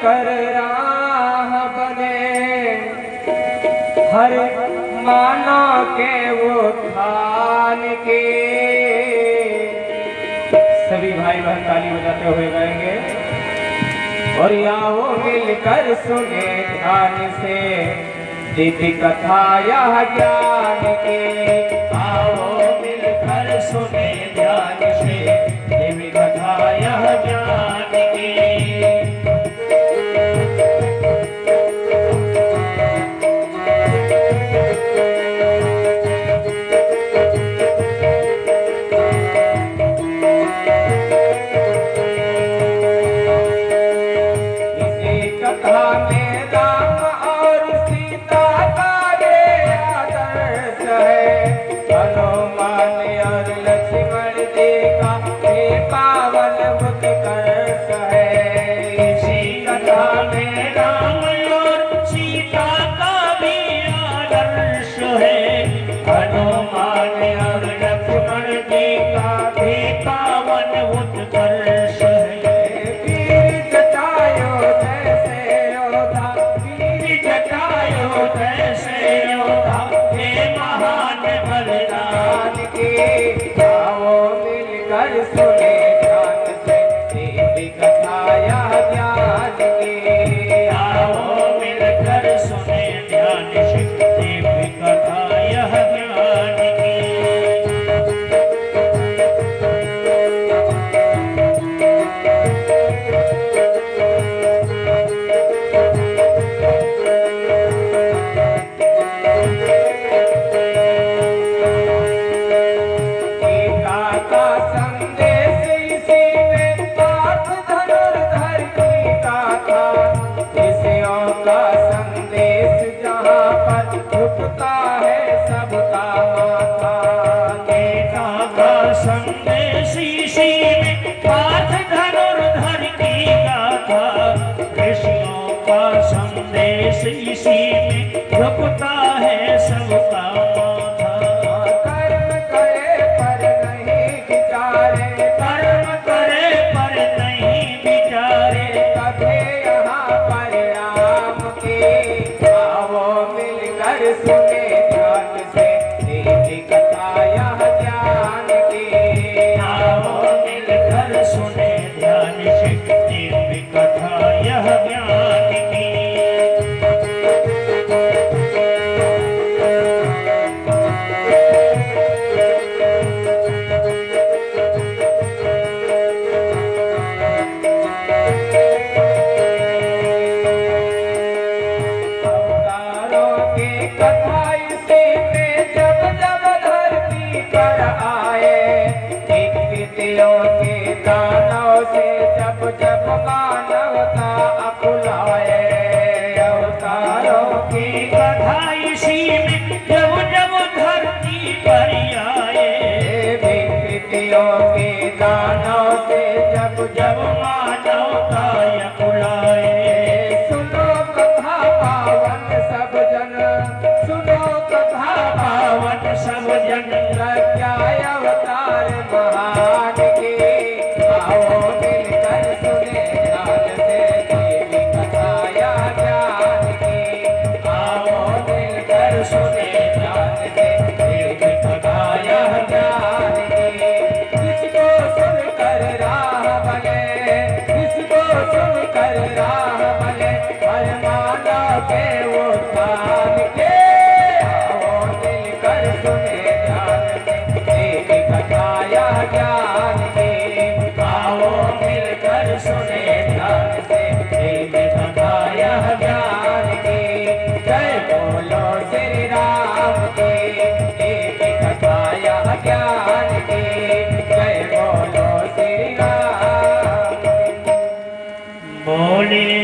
कर राह बने, हर माना के वो थान के। सभी भाई बहन ताली बजाते हुए गाएंगे। और आओ मिलकर सुने ध्यान से दिव्य कथा यह ज्ञान की। आओ मिलकर सुने ध्यान से दिव्य कथा यह ज्ञान की।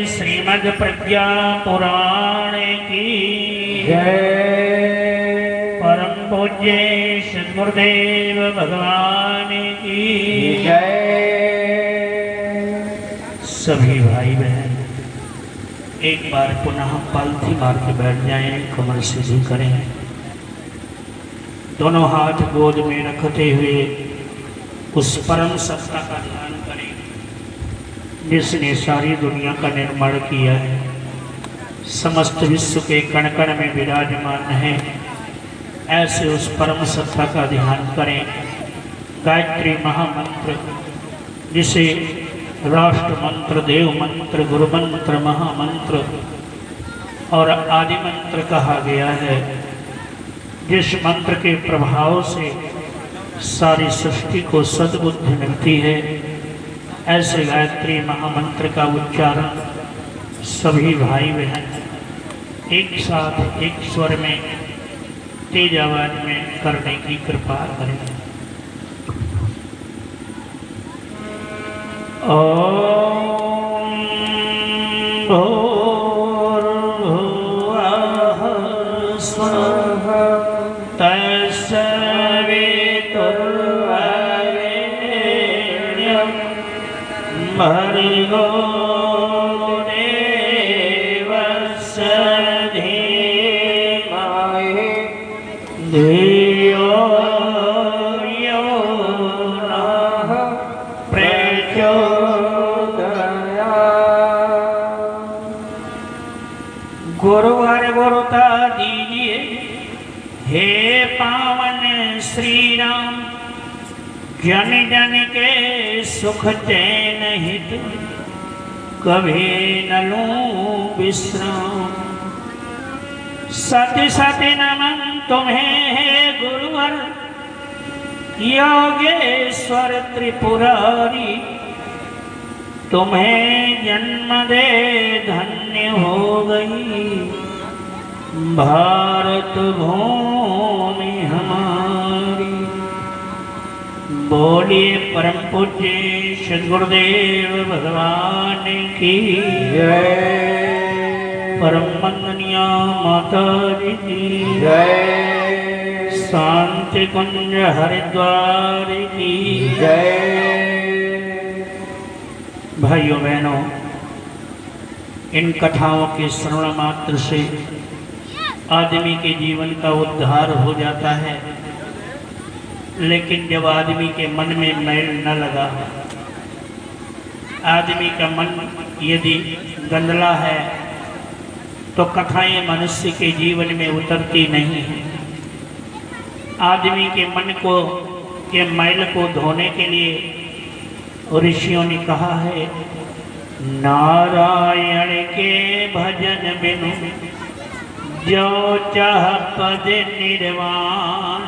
श्रीमद् प्रज्ञा पुराण की जय। परम पूज्य सद्गुरुदेव भगवान की जय। सभी भाई बहन एक बार पुनः पालथी मार के बैठ जाएं, कमर सीधी करें, दोनों हाथ गोद में रखते हुए उस परम सत्ता का ध्यान करें जिसने सारी दुनिया का निर्माण किया है, समस्त विश्व के कण कण में विराजमान है, ऐसे उस परम सत्ता का ध्यान करें। गायत्री महामंत्र, जिसे राष्ट्र मंत्र, देव मंत्र, गुरु मंत्र, महामंत्र और आदि मंत्र कहा गया है, जिस मंत्र के प्रभाव से सारी सृष्टि को सद्बुद्धि मिलती है, ऐसे गायत्री महामंत्र का उच्चारण सभी भाई बहन एक साथ एक स्वर में तेज आवाज में करने की कृपा करें। ओम भूर्भुवः स्वः तत्सवितुर्वरेण्यं भर्गो देवस्य धीमहि धियो यो नः प्रचोदयात्। गुरुवर गुरुता दीजिए हे पावन श्री राम, जन जन के सुख चैन हित कभी न लूं विश्राम। सत्य सत्य नमन तुम्हें है गुरुवर, योगेश्वर त्रिपुरारी, तुम्हें जन्म दे धन्य हो गई भारत भूमि हमारी। बोलिए परम पूज्य सद्गुरुदेव भगवान की जय। परम वंदनीय माता जी की जय। शांति कुंज हरिद्वार की जय। भाइयों बहनों, इन कथाओं के श्रवण मात्र से आदमी के जीवन का उद्धार हो जाता है, लेकिन जब आदमी के मन में मैल न लगा, आदमी का मन यदि गंदला है, तो कथाएं मनुष्य के जीवन में उतरती नहीं हैं। आदमी के मन को के मैल को धोने के लिए ऋषियों ने कहा है, नारायण के भजन बिनु जो चाह पद निर्वाण,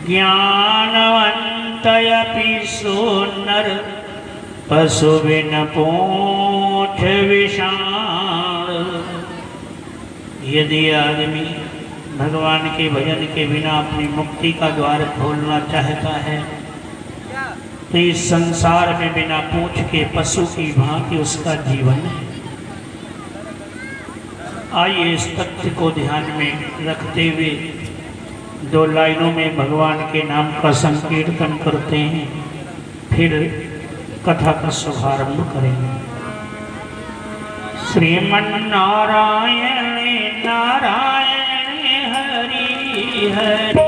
ज्ञानवंत अपि सो नर पशु बिन पूछ विषाण। यदि आदमी भगवान के भजन के बिना अपनी मुक्ति का द्वार खोलना चाहता है, तो इस संसार में बिना पूछ के पशु की भांति उसका जीवन है। आइए इस तथ्य को ध्यान में रखते हुए दो लाइनों में भगवान के नाम का संकीर्तन करते हैं, फिर कथा का शुभारंभ करेंगे। श्रीमन्नारायण नारायण हरि हरि,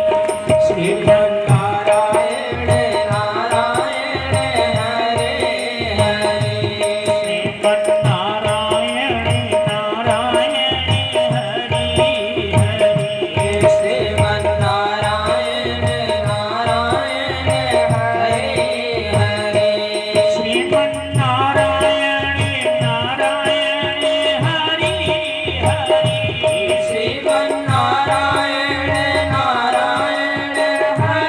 श्रीमन्नारायण नारायण हरि हरि, श्रीमन्नारायण नारायण हरि हरि, श्रीमन्नारायण नारायण हरि हरि, श्रीमन्नारायण नारायण हरि हरि, श्रीमन्नारायण नारायण हरि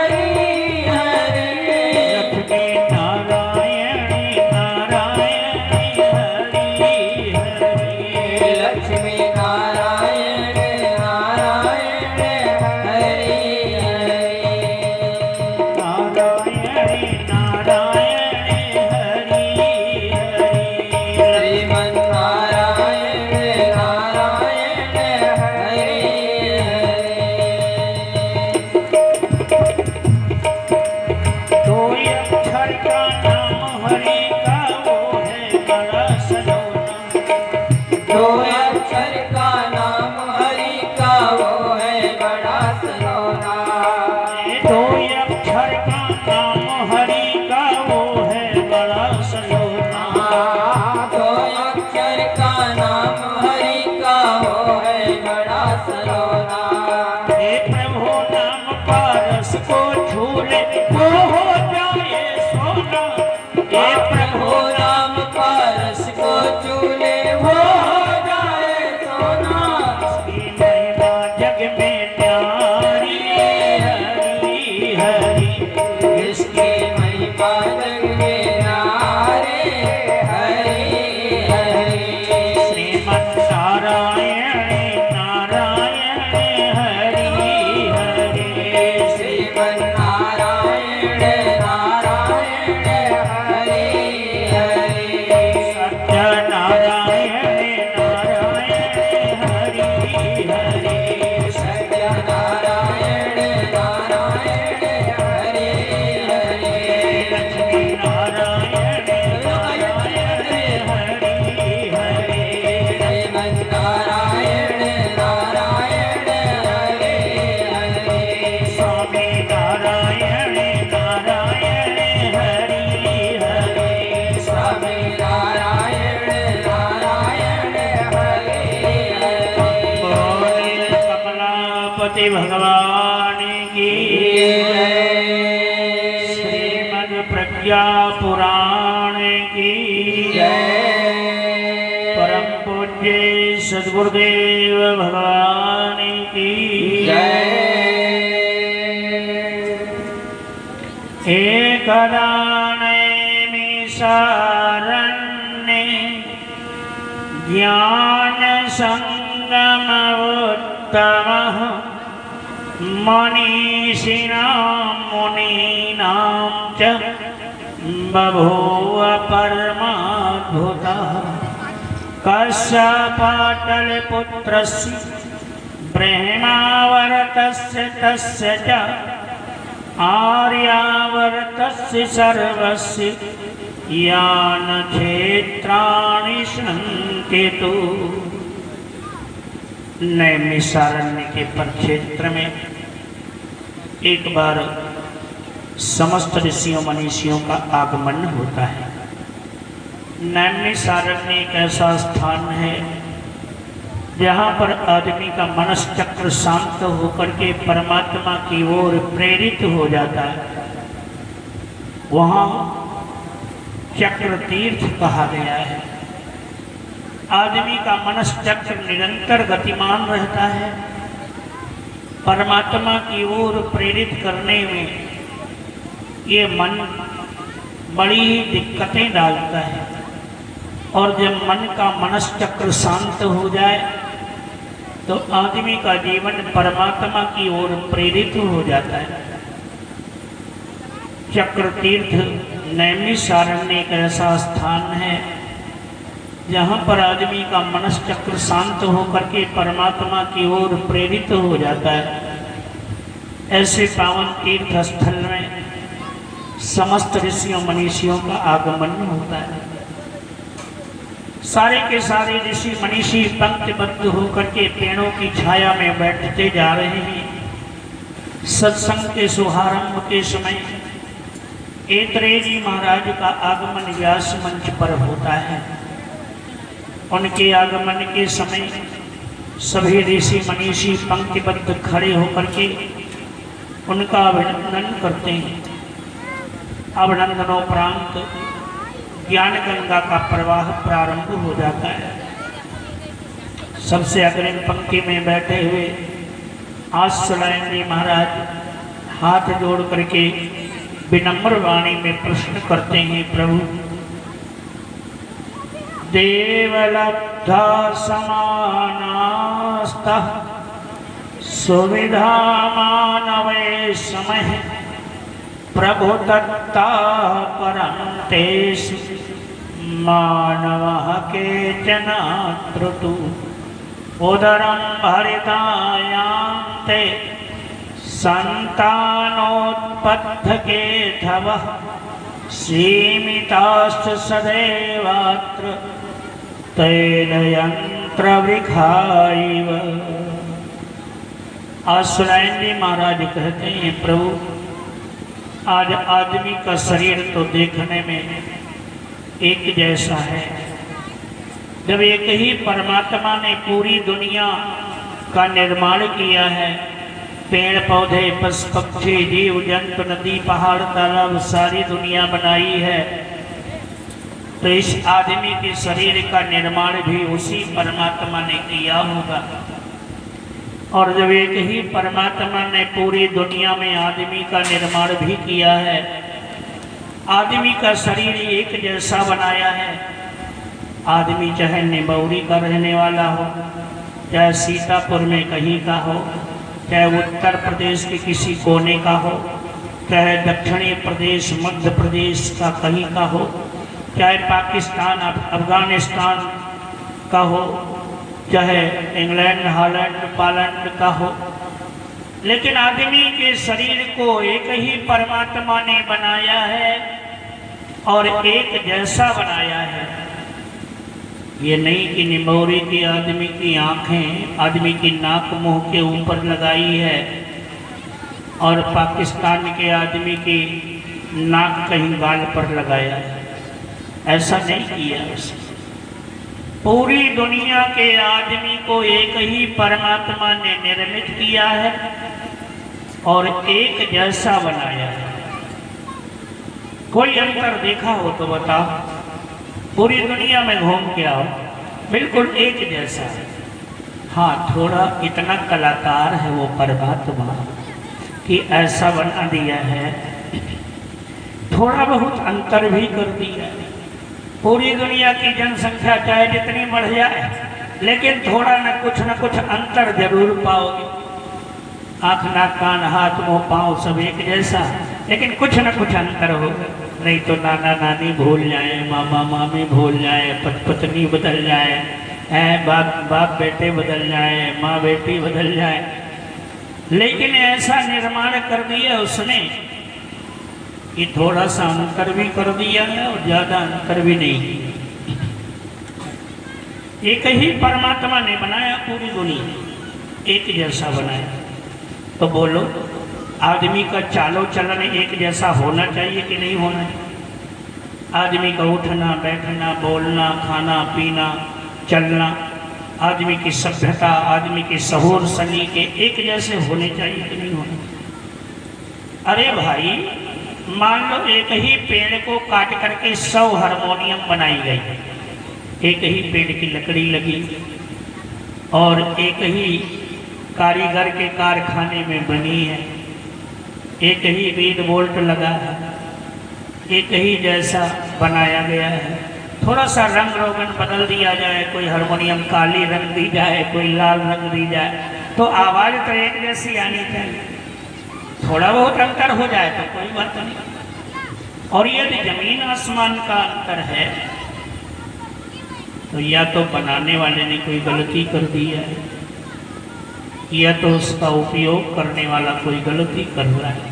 पति भगवान की श्रीमद् प्रज्ञा पुराण की परम पूज्य सद्गुरुदेव भगवान की एकदा नैमिषारण्ये ज्ञान संगम उत्तमः मनीषिणां मुनीनां च बभूव परमाद्भुतः कश्यपाटलपुत्रस्य ब्रह्मावर्तस्य तस्य च आर्यावर्तस्य सर्वस्य यानि क्षेत्राणि सन्ति तु। नैमिषारण्य के परिक्षेत्र में एक बार समस्त ऋषियों मनीषियों का आगमन होता है। नैमिषारण्य एक ऐसा स्थान है जहाँ पर आदमी का मनश्चक्र शांत होकर के परमात्मा की ओर प्रेरित हो जाता है। वहाँ चक्र तीर्थ कहा गया है। आदमी का मनश्चक्र निरंतर गतिमान रहता है। परमात्मा की ओर प्रेरित करने में ये मन बड़ी ही दिक्कतें डालता है, और जब मन का मनश्चक्र शांत हो जाए तो आदमी का जीवन परमात्मा की ओर प्रेरित हो जाता है। चक्र तीर्थ नैमिषारण्य एक ऐसा स्थान है जहाँ पर आदमी का मनश्चक्र शांत होकर के परमात्मा की ओर प्रेरित हो जाता है। ऐसे पावन तीर्थ स्थल में समस्त ऋषियों मनीषियों का आगमन होता है। सारे के सारे ऋषि मनीषी पंक्तिबद्ध होकर के पेड़ों की छाया में बैठते जा रहे हैं। सत्संग के शुभारंभ के समय ऐतरेय जी महाराज का आगमन व्यास मंच पर होता है। उनके आगमन के समय सभी ऋषि मनीषी पंक्तिबद्ध खड़े होकर के उनका अभिनंदन करते हैं। अभिनंदनोपरांत ज्ञान गंगा का प्रवाह प्रारंभ हो जाता है। सबसे अग्रिम पंक्ति में बैठे हुए आश्रय जी महाराज हाथ जोड़ करके विनम्र वाणी में प्रश्न करते हैं, प्रभु देवलब्धा समानास्तः सुविधा मानवे समय प्रभु दत्ता परन्तेषु मानवः केचन त्रुटु उदरं भरितायान्ते सन्तानोत्पत्तिकेधवः सीमिताश्च सदैवात्र तेन यन्त्रवृखाइव। आश्रय जी महाराज कहते हैं, प्रभु आज आदमी का शरीर तो देखने में एक जैसा है। जब एक ही परमात्मा ने पूरी दुनिया का निर्माण किया है, पेड़ पौधे पशु पक्षी जीव जंतु नदी पहाड़ तालाब सारी दुनिया बनाई है, तो इस आदमी के शरीर का निर्माण भी उसी परमात्मा ने किया होगा। और जब एक ही परमात्मा ने पूरी दुनिया में आदमी का निर्माण भी किया है, आदमी का शरीर एक जैसा बनाया है। आदमी चाहे निमौरी का रहने वाला हो, चाहे सीतापुर में कहीं का हो, चाहे उत्तर प्रदेश के किसी कोने का हो, चाहे दक्षिणी प्रदेश मध्य प्रदेश का कहीं का हो, चाहे पाकिस्तान अफगानिस्तान का हो, चाहे इंग्लैंड हॉलैंड पोलैंड का हो, लेकिन आदमी के शरीर को एक ही परमात्मा ने बनाया है और एक जैसा बनाया है। ये नहीं कि निमौरी की आदमी की आंखें आदमी की नाक मुंह के ऊपर लगाई है और पाकिस्तान के आदमी की नाक कहीं गाल पर लगाया है। ऐसा नहीं किया उसने। पूरी दुनिया के आदमी को एक ही परमात्मा ने निर्मित किया है और एक जैसा बनाया है। कोई अंतर देखा हो तो बताओ। पूरी दुनिया में घूम के आओ, बिल्कुल एक जैसा है। हाँ, थोड़ा इतना कलाकार है वो परमात्मा कि ऐसा बना दिया है, थोड़ा बहुत अंतर भी कर दिया है। पूरी दुनिया की जनसंख्या चाहे जितनी बढ़ जाए, लेकिन थोड़ा न कुछ अंतर जरूर पाओगे। आँख नाक कान हाथ मुंह पाँव सब एक जैसा, लेकिन कुछ न कुछ अंतर होगा। नहीं तो नाना नानी भूल जाए, मामा मामी भूल जाए, पत्नी बदल जाए, बाप बेटे बदल जाए, माँ बेटी बदल जाए। लेकिन ऐसा निर्माण कर दिया उसने कि थोड़ा सा अंतर भी कर दिया है और ज्यादा अंतर भी नहीं। एक ही परमात्मा ने बनाया पूरी दुनिया, एक जैसा बनाया। तो बोलो, आदमी का चालो चलन एक जैसा होना चाहिए कि नहीं होना चाहिए? आदमी का उठना बैठना बोलना खाना पीना चलना, आदमी की सभ्यता, आदमी के सहूर सलीके एक जैसे होने चाहिए कि नहीं होने? अरे भाई, मान लो एक ही पेड़ को काट करके 100 हारमोनियम बनाई गई, एक ही पेड़ की लकड़ी लगी और एक ही कारीगर के कारखाने में बनी है, एक ही रीड बोल्ट लगा है, एक ही जैसा बनाया गया है। थोड़ा सा रंग रोगन बदल दिया जाए, कोई हारमोनियम काली रंग दी जाए, कोई लाल रंग दी जाए, तो आवाज़ तो एक जैसी आनी चाहिए। थोड़ा बहुत अंतर हो जाए तो कोई बात नहीं। और यदि जमीन आसमान का अंतर है तो या तो बनाने वाले ने कोई गलती कर दी है, या तो उसका उपयोग करने वाला कोई गलती कर रहा है।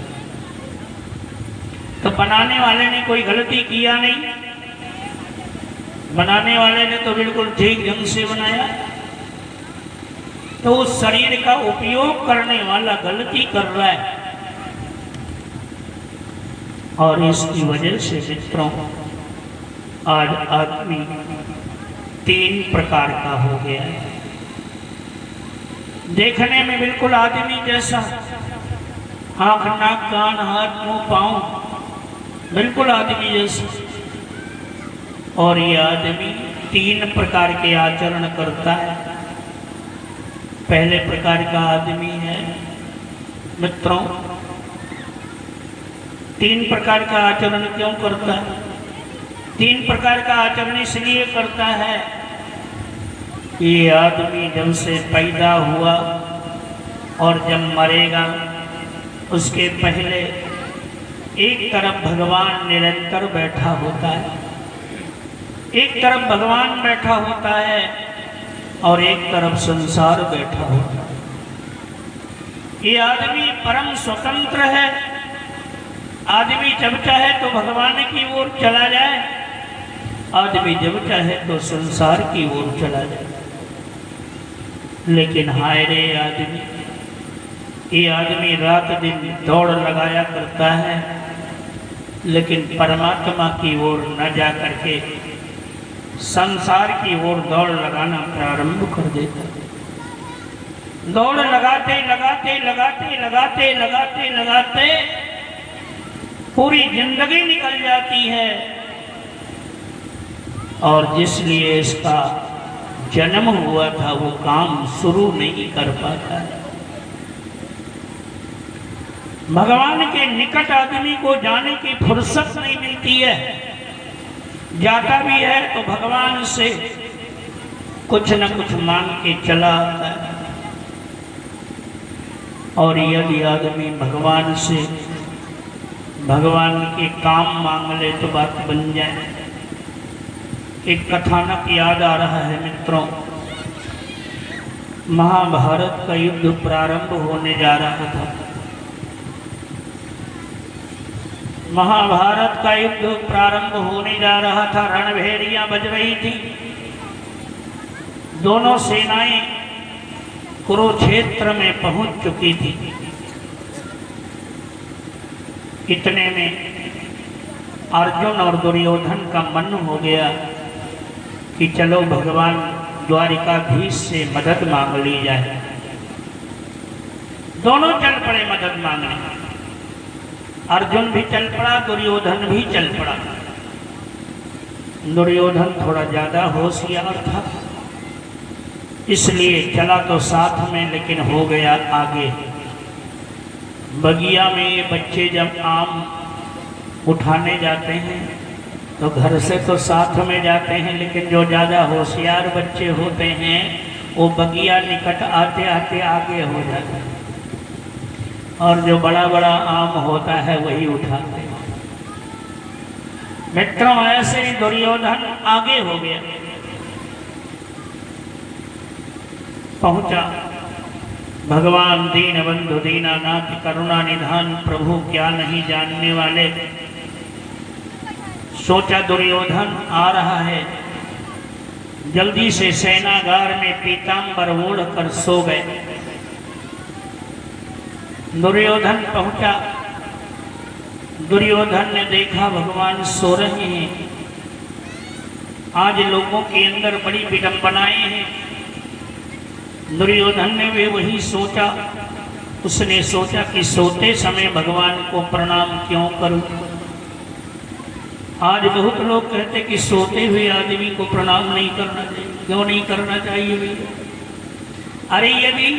तो बनाने वाले ने कोई गलती किया नहीं, बनाने वाले ने तो बिल्कुल ठीक ढंग से बनाया। तो उस शरीर का उपयोग करने वाला गलती कर रहा है, और इसकी वजह से मित्रों आज आदमी 3 प्रकार का हो गया है। देखने में बिल्कुल आदमी जैसा, आँख नाक कान हाथ मुंह पाँव बिल्कुल आदमी जैसा, और ये आदमी 3 प्रकार के आचरण करता है। पहले प्रकार का आदमी है मित्रों, 3 प्रकार का आचरण क्यों करता है? 3 प्रकार का आचरण इसलिए करता है कि ये आदमी जब से पैदा हुआ और जब मरेगा उसके पहले एक तरफ भगवान निरंतर बैठा होता है, एक तरफ भगवान बैठा होता है और एक तरफ संसार बैठा होता है। ये आदमी परम स्वतंत्र है। आदमी जब चाहे तो भगवान की ओर चला जाए, आदमी जब चाहे तो संसार की ओर चला जाए। लेकिन हाय रे आदमी, ये आदमी रात दिन दौड़ लगाया करता है, लेकिन परमात्मा की ओर न जा करके संसार की ओर दौड़ लगाना प्रारंभ कर देता है। दौड़ लगाते लगाते लगाते लगाते लगाते लगाते पूरी जिंदगी निकल जाती है, और जिस लिए इसका जन्म हुआ था वो काम शुरू नहीं कर पाता है। भगवान के निकट आदमी को जाने की फुर्सत नहीं मिलती है। जाता भी है तो भगवान से कुछ न कुछ मांग के चला आता है। और यदि आदमी भगवान से भगवान के काम मांग ले तो बात बन जाए। एक कथानक याद आ रहा है मित्रों, महाभारत का युद्ध प्रारंभ होने जा रहा था। महाभारत का युद्ध प्रारंभ होने जा रहा था, रणभेरियां बज रही थी। दोनों सेनाएं कुरुक्षेत्र में पहुंच चुकी थी। इतने में अर्जुन और दुर्योधन का मन हो गया कि चलो भगवान द्वारिकाधीश से मदद मांग ली जाए। दोनों चल पड़े मदद मांगने। अर्जुन भी चल पड़ा, दुर्योधन भी चल पड़ा। दुर्योधन थोड़ा ज्यादा होशियार था, इसलिए चला तो साथ में, लेकिन हो गया आगे। बगिया में ये बच्चे जब आम उठाने जाते हैं तो घर से तो साथ में जाते हैं, लेकिन जो ज़्यादा होशियार बच्चे होते हैं वो बगिया निकट आते आते आगे हो जाते हैं, और जो बड़ा बड़ा आम होता है वही उठाते हैं। मित्रों, ऐसे ही दुर्योधन आगे हो गया, पहुंचा। भगवान दीन बंधु दीनानाथ करुणा निधान प्रभु क्या नहीं जानने वाले। सोचा दुर्योधन आ रहा है, जल्दी से सेनागार में पीतांबर ओढ़ कर सो गए। दुर्योधन पहुंचा। दुर्योधन ने देखा भगवान सो रहे हैं। आज लोगों के अंदर बड़ी विडंबनाएं हैं। दुर्योधन ने भी वही सोचा। उसने सोचा कि सोते समय भगवान को प्रणाम क्यों करूं। आज बहुत लोग कहते कि सोते हुए आदमी को प्रणाम नहीं करना चाहिए। क्यों नहीं करना चाहिए भैया? अरे यदि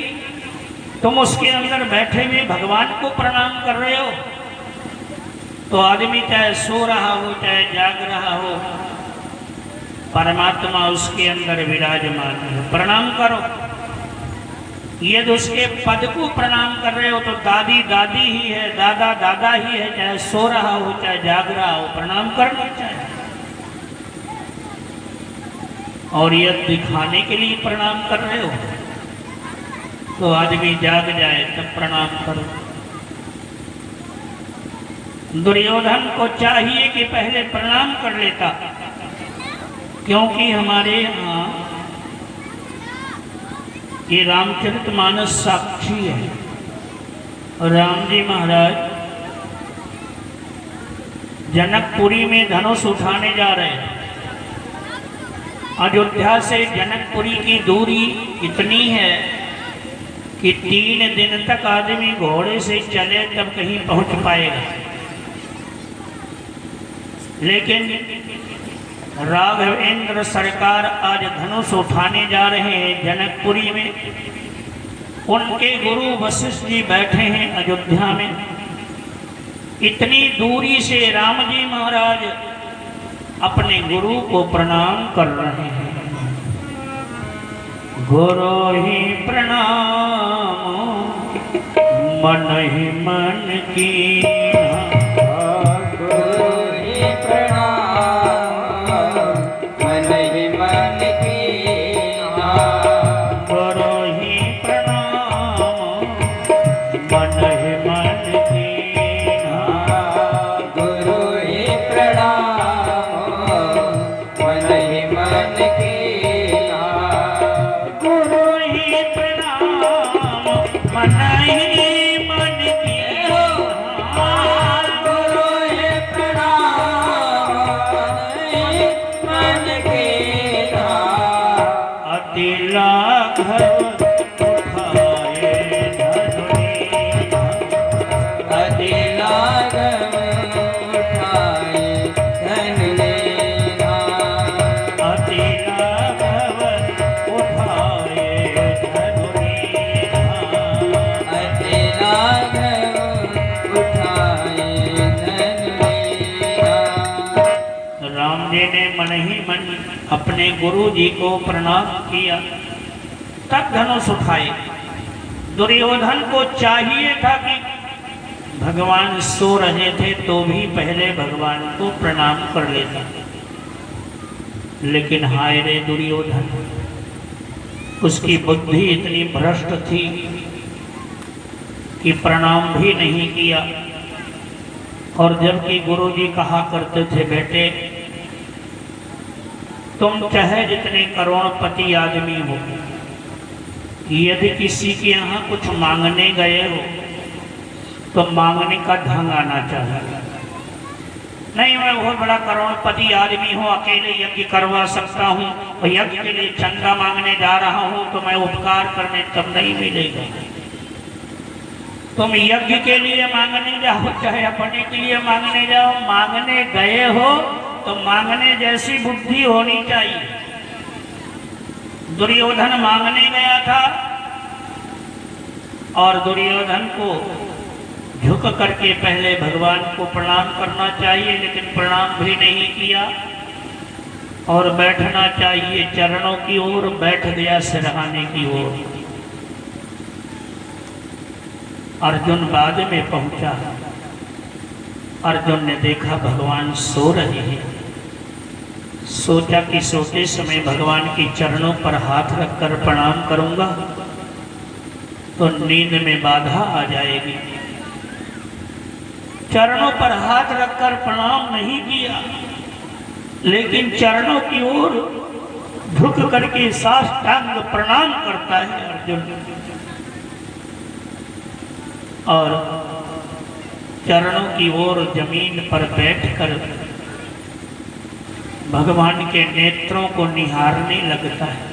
तुम उसके अंदर बैठे हुए भगवान को प्रणाम कर रहे हो तो आदमी चाहे सो रहा हो चाहे जाग रहा हो, परमात्मा उसके अंदर विराजमान है, प्रणाम करो। यदि उसके पद को प्रणाम कर रहे हो तो दादी दादी ही है, दादा दादा ही है, चाहे सो रहा हो चाहे जाग रहा हो, प्रणाम करना चाहिए। और यह दिखाने के लिए प्रणाम कर रहे हो तो आदमी जाग जाए तब प्रणाम करो। दुर्योधन को चाहिए कि पहले प्रणाम कर लेता, क्योंकि हमारे यहाँ ये रामचरितमानस साक्षी है। राम जी महाराज जनकपुरी में धनुष उठाने जा रहे हैं। अयोध्या से जनकपुरी की दूरी इतनी है कि 3 दिन तक आदमी घोड़े से चले तब कहीं पहुंच पाएगा। लेकिन राघवेंद्र सरकार आज धनुष उठाने जा रहे हैं जनकपुरी में। उनके गुरु वशिष्ठ जी बैठे हैं अयोध्या में। इतनी दूरी से राम जी महाराज अपने गुरु को प्रणाम कर रहे हैं। गुरु ही प्रणाम मन ही मन की, अपने गुरु जी को प्रणाम किया, तब धनुष उठाए। दुर्योधन को चाहिए था कि भगवान सो रहे थे तो भी पहले भगवान को प्रणाम कर लेता, लेकिन हाय रे दुर्योधन, उसकी बुद्धि इतनी भ्रष्ट थी कि प्रणाम भी नहीं किया। और जबकि गुरु जी कहा करते थे, बेटे तुम चाहे जितने करोड़पति आदमी हो, यदि किसी के यहाँ कुछ मांगने गए हो तो मांगने का ढंग आना चाहिए। नहीं, मैं बहुत बड़ा करोड़पति आदमी हूँ, अकेले यज्ञ करवा सकता हूँ और यज्ञ के लिए चंदा मांगने जा रहा हूँ तो मैं उपकार करने तब नहीं मिलेगा। तुम यज्ञ के लिए मांगने जाओ चाहे अपने के लिए मांगने जाओ, मांगने गए हो तो मांगने जैसी बुद्धि होनी चाहिए। दुर्योधन मांगने गया था और दुर्योधन को झुक करके पहले भगवान को प्रणाम करना चाहिए, लेकिन प्रणाम भी नहीं किया और बैठना चाहिए चरणों की ओर, बैठ गया सिरहाने की ओर। अर्जुन बाद में पहुंचा। अर्जुन ने देखा भगवान सो रहे हैं। सोचा कि सोते समय भगवान के चरणों पर हाथ रखकर प्रणाम करूंगा तो नींद में बाधा आ जाएगी। चरणों पर हाथ रखकर प्रणाम नहीं किया, लेकिन चरणों की ओर झुक करके साष्टांग प्रणाम करता है अर्जुन। और चरणों की ओर जमीन पर बैठकर भगवान के नेत्रों को निहारने लगता है।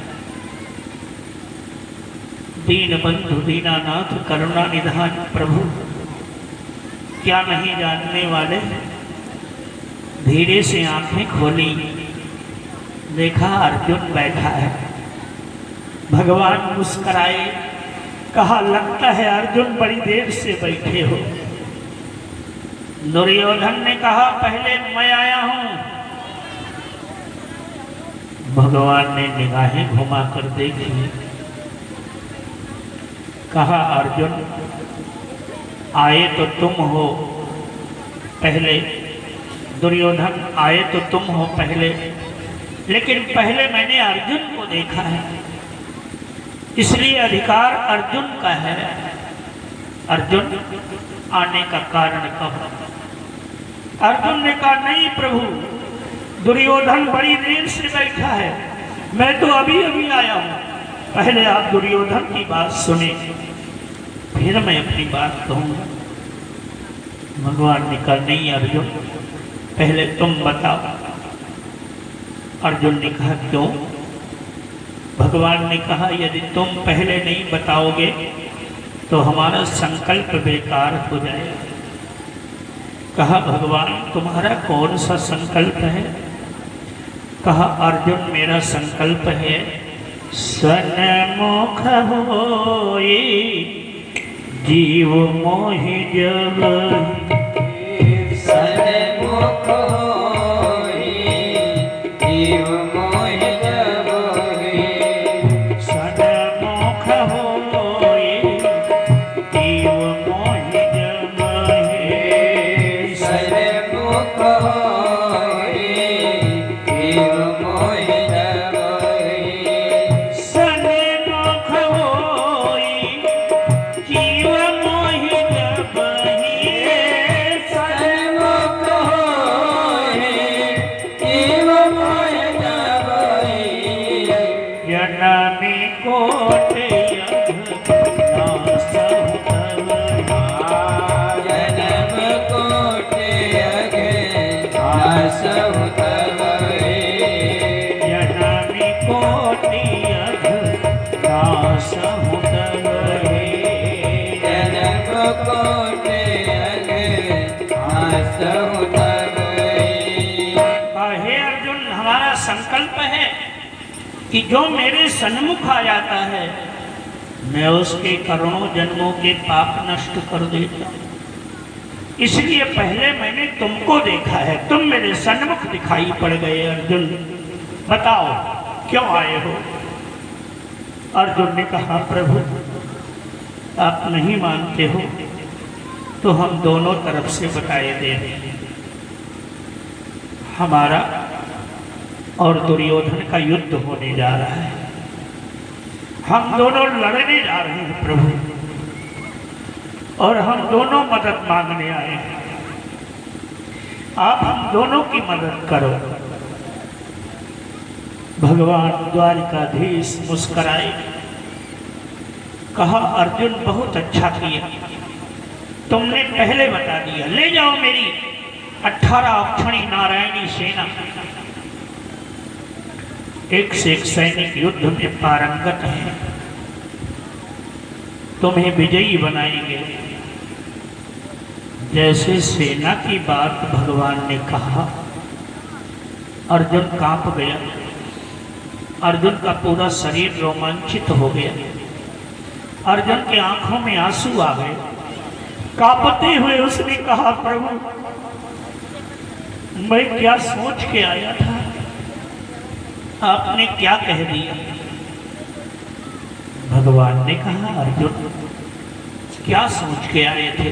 दीन बंधु दीनानाथ करुणा निधान प्रभु, क्या नहीं जानने वाले। धीरे से आंखें खोली, देखा अर्जुन बैठा है। भगवान मुस्कुराए, कहा लगता है अर्जुन बड़ी देर से बैठे हो। दुर्योधन ने कहा पहले मैं आया हूं। भगवान ने निगाहें घुमाकर देखी, कहा अर्जुन आए तो तुम हो पहले, दुर्योधन आए तो तुम हो पहले, लेकिन पहले मैंने अर्जुन को देखा है, इसलिए अधिकार अर्जुन का है। अर्जुन आने का कारण कहो। अर्जुन ने कहा नहीं प्रभु, दुर्योधन बड़ी देर से बैठा है, मैं तो अभी अभी आया हूं। पहले आप दुर्योधन की बात सुने, फिर मैं अपनी बात कहूंगा। भगवान ने कहा नहीं अर्जुन, पहले तुम बताओ। अर्जुन ने कहा क्यों? भगवान ने कहा यदि तुम पहले नहीं बताओगे तो हमारा संकल्प बेकार हो जाएगा। कहा भगवान तुम्हारा कौन सा संकल्प है? कहा अर्जुन मेरा संकल्प है सन्मुख होई जीव मोहि जब, सन्मुख होई जीव मोहि जब, सन्मुख होई जीव मोहि जब, सन्मुख होई जीव मोहि जब, सन्मुख होई जीव मोहि जब, सन्मुख होई जीव मोहि जब, जनमी कोटि नाश तब, जन्म कोटि अगे नासहु तब, जनमी कोटि नाश तब, जन्म कोटि अगे नासहु तब। हे अर्जुन हमारा संकल्प है कि जो मेरे सन्मुख आ जाता है मैं उसके करोड़ों जन्मों के पाप नष्ट कर देता हूं। इसलिए पहले मैंने तुमको देखा है, तुम मेरे सन्मुख दिखाई पड़ गए। अर्जुन बताओ क्यों आए हो? अर्जुन ने कहा प्रभु आप नहीं मानते हो तो हम दोनों तरफ से बताए दे रहे हैं। हमारा और दुर्योधन का युद्ध होने जा रहा है, हम दोनों लड़ने जा रहे हैं प्रभु, और हम दोनों मदद मांगने आए हैं। आप हम दोनों की मदद करो। भगवान द्वारिकाधीश मुस्कुराए, कहा अर्जुन बहुत अच्छा किया, तुमने पहले बता दिया। ले जाओ मेरी 18 अक्षणी नारायणी सेना, एक से एक सैनिक युद्ध में पारंगत है, तुम्हें विजयी बनाएंगे। जैसे सेना की बात भगवान ने कहा, अर्जुन कांप गया। अर्जुन का पूरा शरीर रोमांचित हो गया। अर्जुन की आंखों में आंसू आ गए। कांपते हुए उसने कहा, प्रभु मैं क्या सोच के आया था, आपने क्या कह दिया? भगवान ने कहा, अर्जुन क्या सोच के आए थे?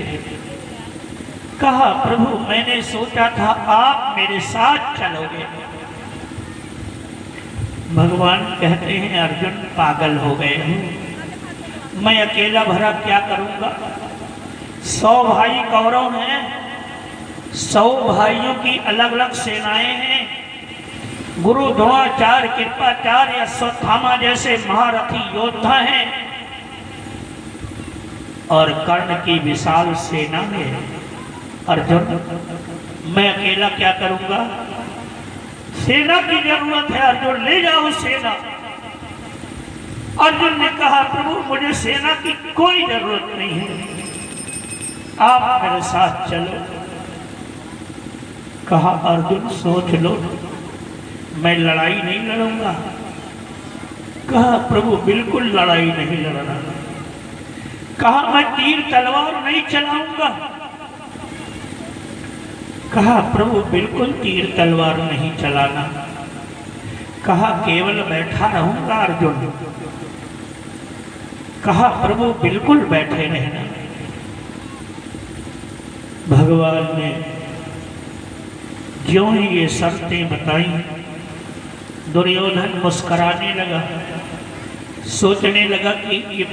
कहा, प्रभु मैंने सोचा था आप मेरे साथ चलोगे। भगवान कहते हैं, अर्जुन पागल हो गए हो, मैं अकेला भरा क्या करूंगा? 100 भाई कौरव हैं, 100 भाइयों की अलग अलग सेनाएं हैं। गुरु द्रोणाचार्य, कृपाचार्य, अश्वत्थामा जैसे महारथी योद्धा हैं और कर्ण की विशाल सेना है। अर्जुन मैं अकेला क्या करूंगा? सेना की जरूरत है, अर्जुन ले जाओ सेना। अर्जुन ने कहा, प्रभु मुझे सेना की कोई जरूरत नहीं है, आप मेरे साथ चलो। कहा, अर्जुन सोच लो, मैं लड़ाई नहीं लड़ूंगा। कहा, प्रभु बिल्कुल लड़ाई नहीं लड़ना। कहा, मैं तीर तलवार नहीं चलाऊंगा। कहा, प्रभु बिल्कुल तीर तलवार नहीं चलाना। कहा, केवल बैठा रहूंगा अर्जुन। कहा, प्रभु बिल्कुल बैठे रहना। भगवान ने ज्यों ही ये शर्तें बताई, दुर्योधन मुस्कुराने लगा, सोचने लगा कि ये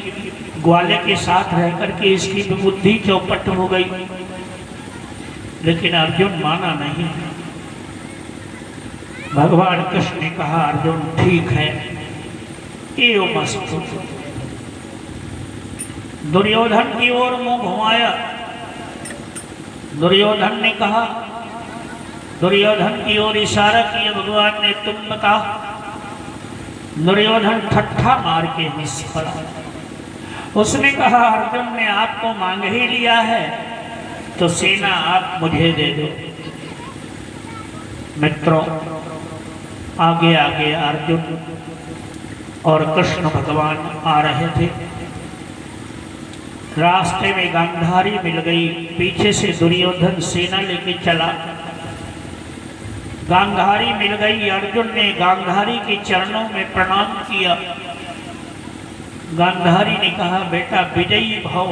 ग्वाले के साथ रह करके इसकी बुद्धि चौपट हो गई। लेकिन अर्जुन माना नहीं। भगवान कृष्ण ने कहा, अर्जुन ठीक है, एवमस्तु। दुर्योधन की ओर मुंह घुमाया। दुर्योधन ने कहा, दुर्योधन की ओर इशारा किया भगवान ने, तुम बता। दुर्योधन ठट्ठा मार के हंस पड़ा। उसने कहा, अर्जुन ने आपको मांग ही लिया है तो सेना आप मुझे दे दो। मित्रों, आगे आगे अर्जुन और कृष्ण भगवान आ रहे थे। रास्ते में गांधारी मिल गई। पीछे से दुर्योधन सेना लेके चला। गांधारी मिल गई। अर्जुन ने गांधारी के चरणों में प्रणाम किया। गांधारी ने कहा, बेटा विजयी भव।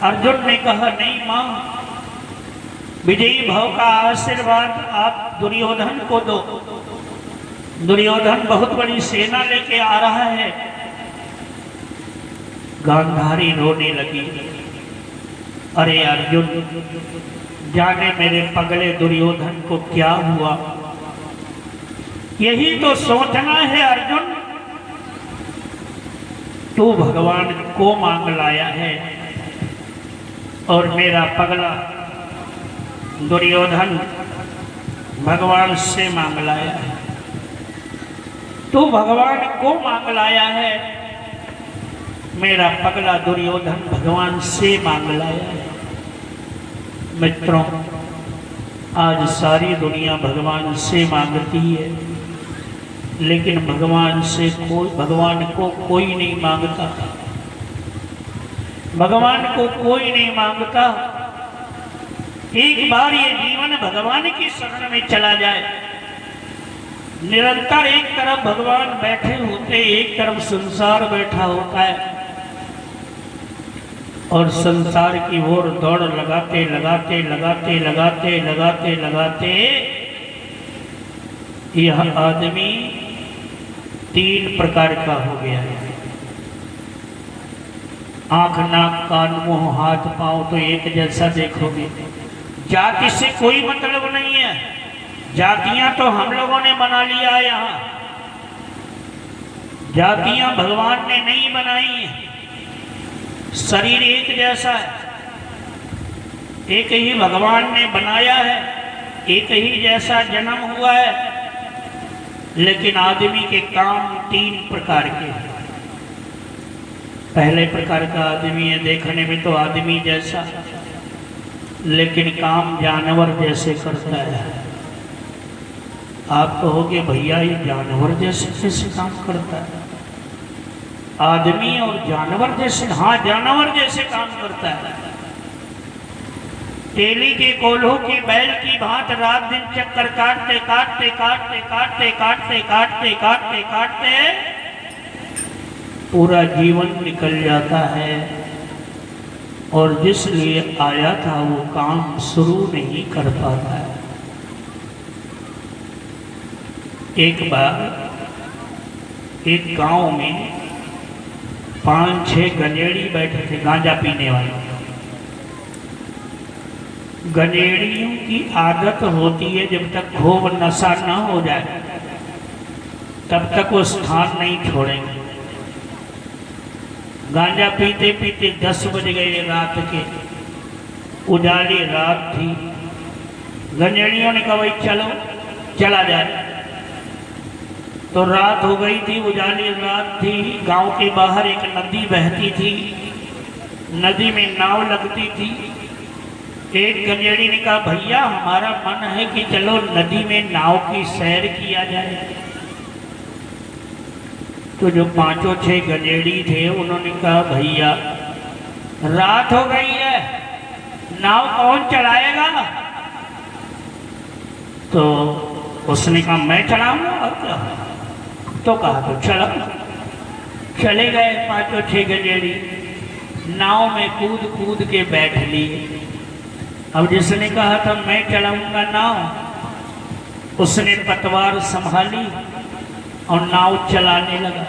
अर्जुन ने कहा, नहीं मां, विजयी भव का आशीर्वाद आप दुर्योधन को दो। दुर्योधन बहुत बड़ी सेना लेके आ रहा है। गांधारी रोने लगी। अरे अर्जुन, जाने मेरे पगले दुर्योधन को क्या हुआ? यही तो सोचना है अर्जुन। तू भगवान को मांग लाया है और मेरा पगला दुर्योधन भगवान से मांग लाया है। तू भगवान को मांग लाया है, मेरा पगला दुर्योधन भगवान से मांग लाया है। मित्रों, आज सारी दुनिया भगवान से मांगती है, लेकिन भगवान को कोई नहीं मांगता। भगवान को कोई नहीं मांगता। एक बार ये जीवन भगवान की शरण में चला जाए। निरंतर एक तरफ भगवान बैठे होते, एक तरफ संसार बैठा होता है और संसार की ओर दौड़ लगाते लगाते लगाते लगाते लगाते लगाते यह आदमी 3 प्रकार का हो गया है। आंख, नाक, कान, मुंह, हाथ, पांव तो एक जैसा देखोगे। जाति से कोई मतलब नहीं है। जातियां तो हम लोगों ने बना लिया है। यहाँ जातियां भगवान ने नहीं बनाई है। शरीर एक जैसा है, एक ही भगवान ने बनाया है, एक ही जैसा जन्म हुआ है, लेकिन आदमी के काम 3 प्रकार के हैं। पहले प्रकार का आदमी है, देखने में तो आदमी जैसा, लेकिन काम जानवर जैसे करता है। आप कहोगे भैया ये जानवर जैसे कैसे काम करता है? आदमी और जानवर जैसे, हाँ जानवर जैसे काम करता है। तेली के कोल्हों की बैल की भांत रात दिन चक्कर काटते काटते काटते काटते काटते काटते काटते काटते पूरा जीवन निकल जाता है, और जिस लिए आया था वो काम शुरू नहीं कर पाता है। एक बार एक गांव में 5-6 गंजेड़ी बैठे थे, गांजा पीने वाले। गंजेड़ियों की आदत होती है जब तक खूब नशा न हो जाए तब तक वो स्थान नहीं छोड़ेंगे। गांजा पीते पीते 10 बज गए रात के, उजाली रात थी। गंजेड़ियों ने कहा भाई चलो चला जाए। तो रात हो गई थी, उजाली रात थी। गांव के बाहर एक नदी बहती थी, नदी में नाव लगती थी। एक गंजेड़ी ने कहा भैया हमारा मन है कि चलो नदी में नाव की सैर किया जाए। तो जो 5-6 गंजेड़ी थे उन्होंने कहा भैया रात हो गई है, नाव कौन चलाएगा? तो उसने कहा मैं चलाऊंगा और क्या। तो कहा तो चलो। चले गए 5-6 गंजेड़ी, नाव में कूद कूद के बैठ लिए। अब जिसने कहा था मैं चलाऊंगा नाव, उसने पतवार संभाली और नाव चलाने लगा।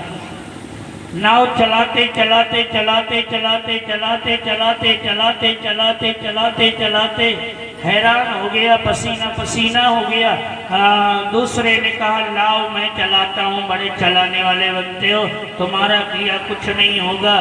नाव चलाते चलाते चलाते चलाते चलाते चलाते चलाते चलाते चलाते चलाते हैरान हो गया, पसीना पसीना हो गया। दूसरे ने कहा लाओ मैं चलाता हूँ, बड़े चलाने वाले बनते हो, तुम्हारा किया कुछ नहीं होगा।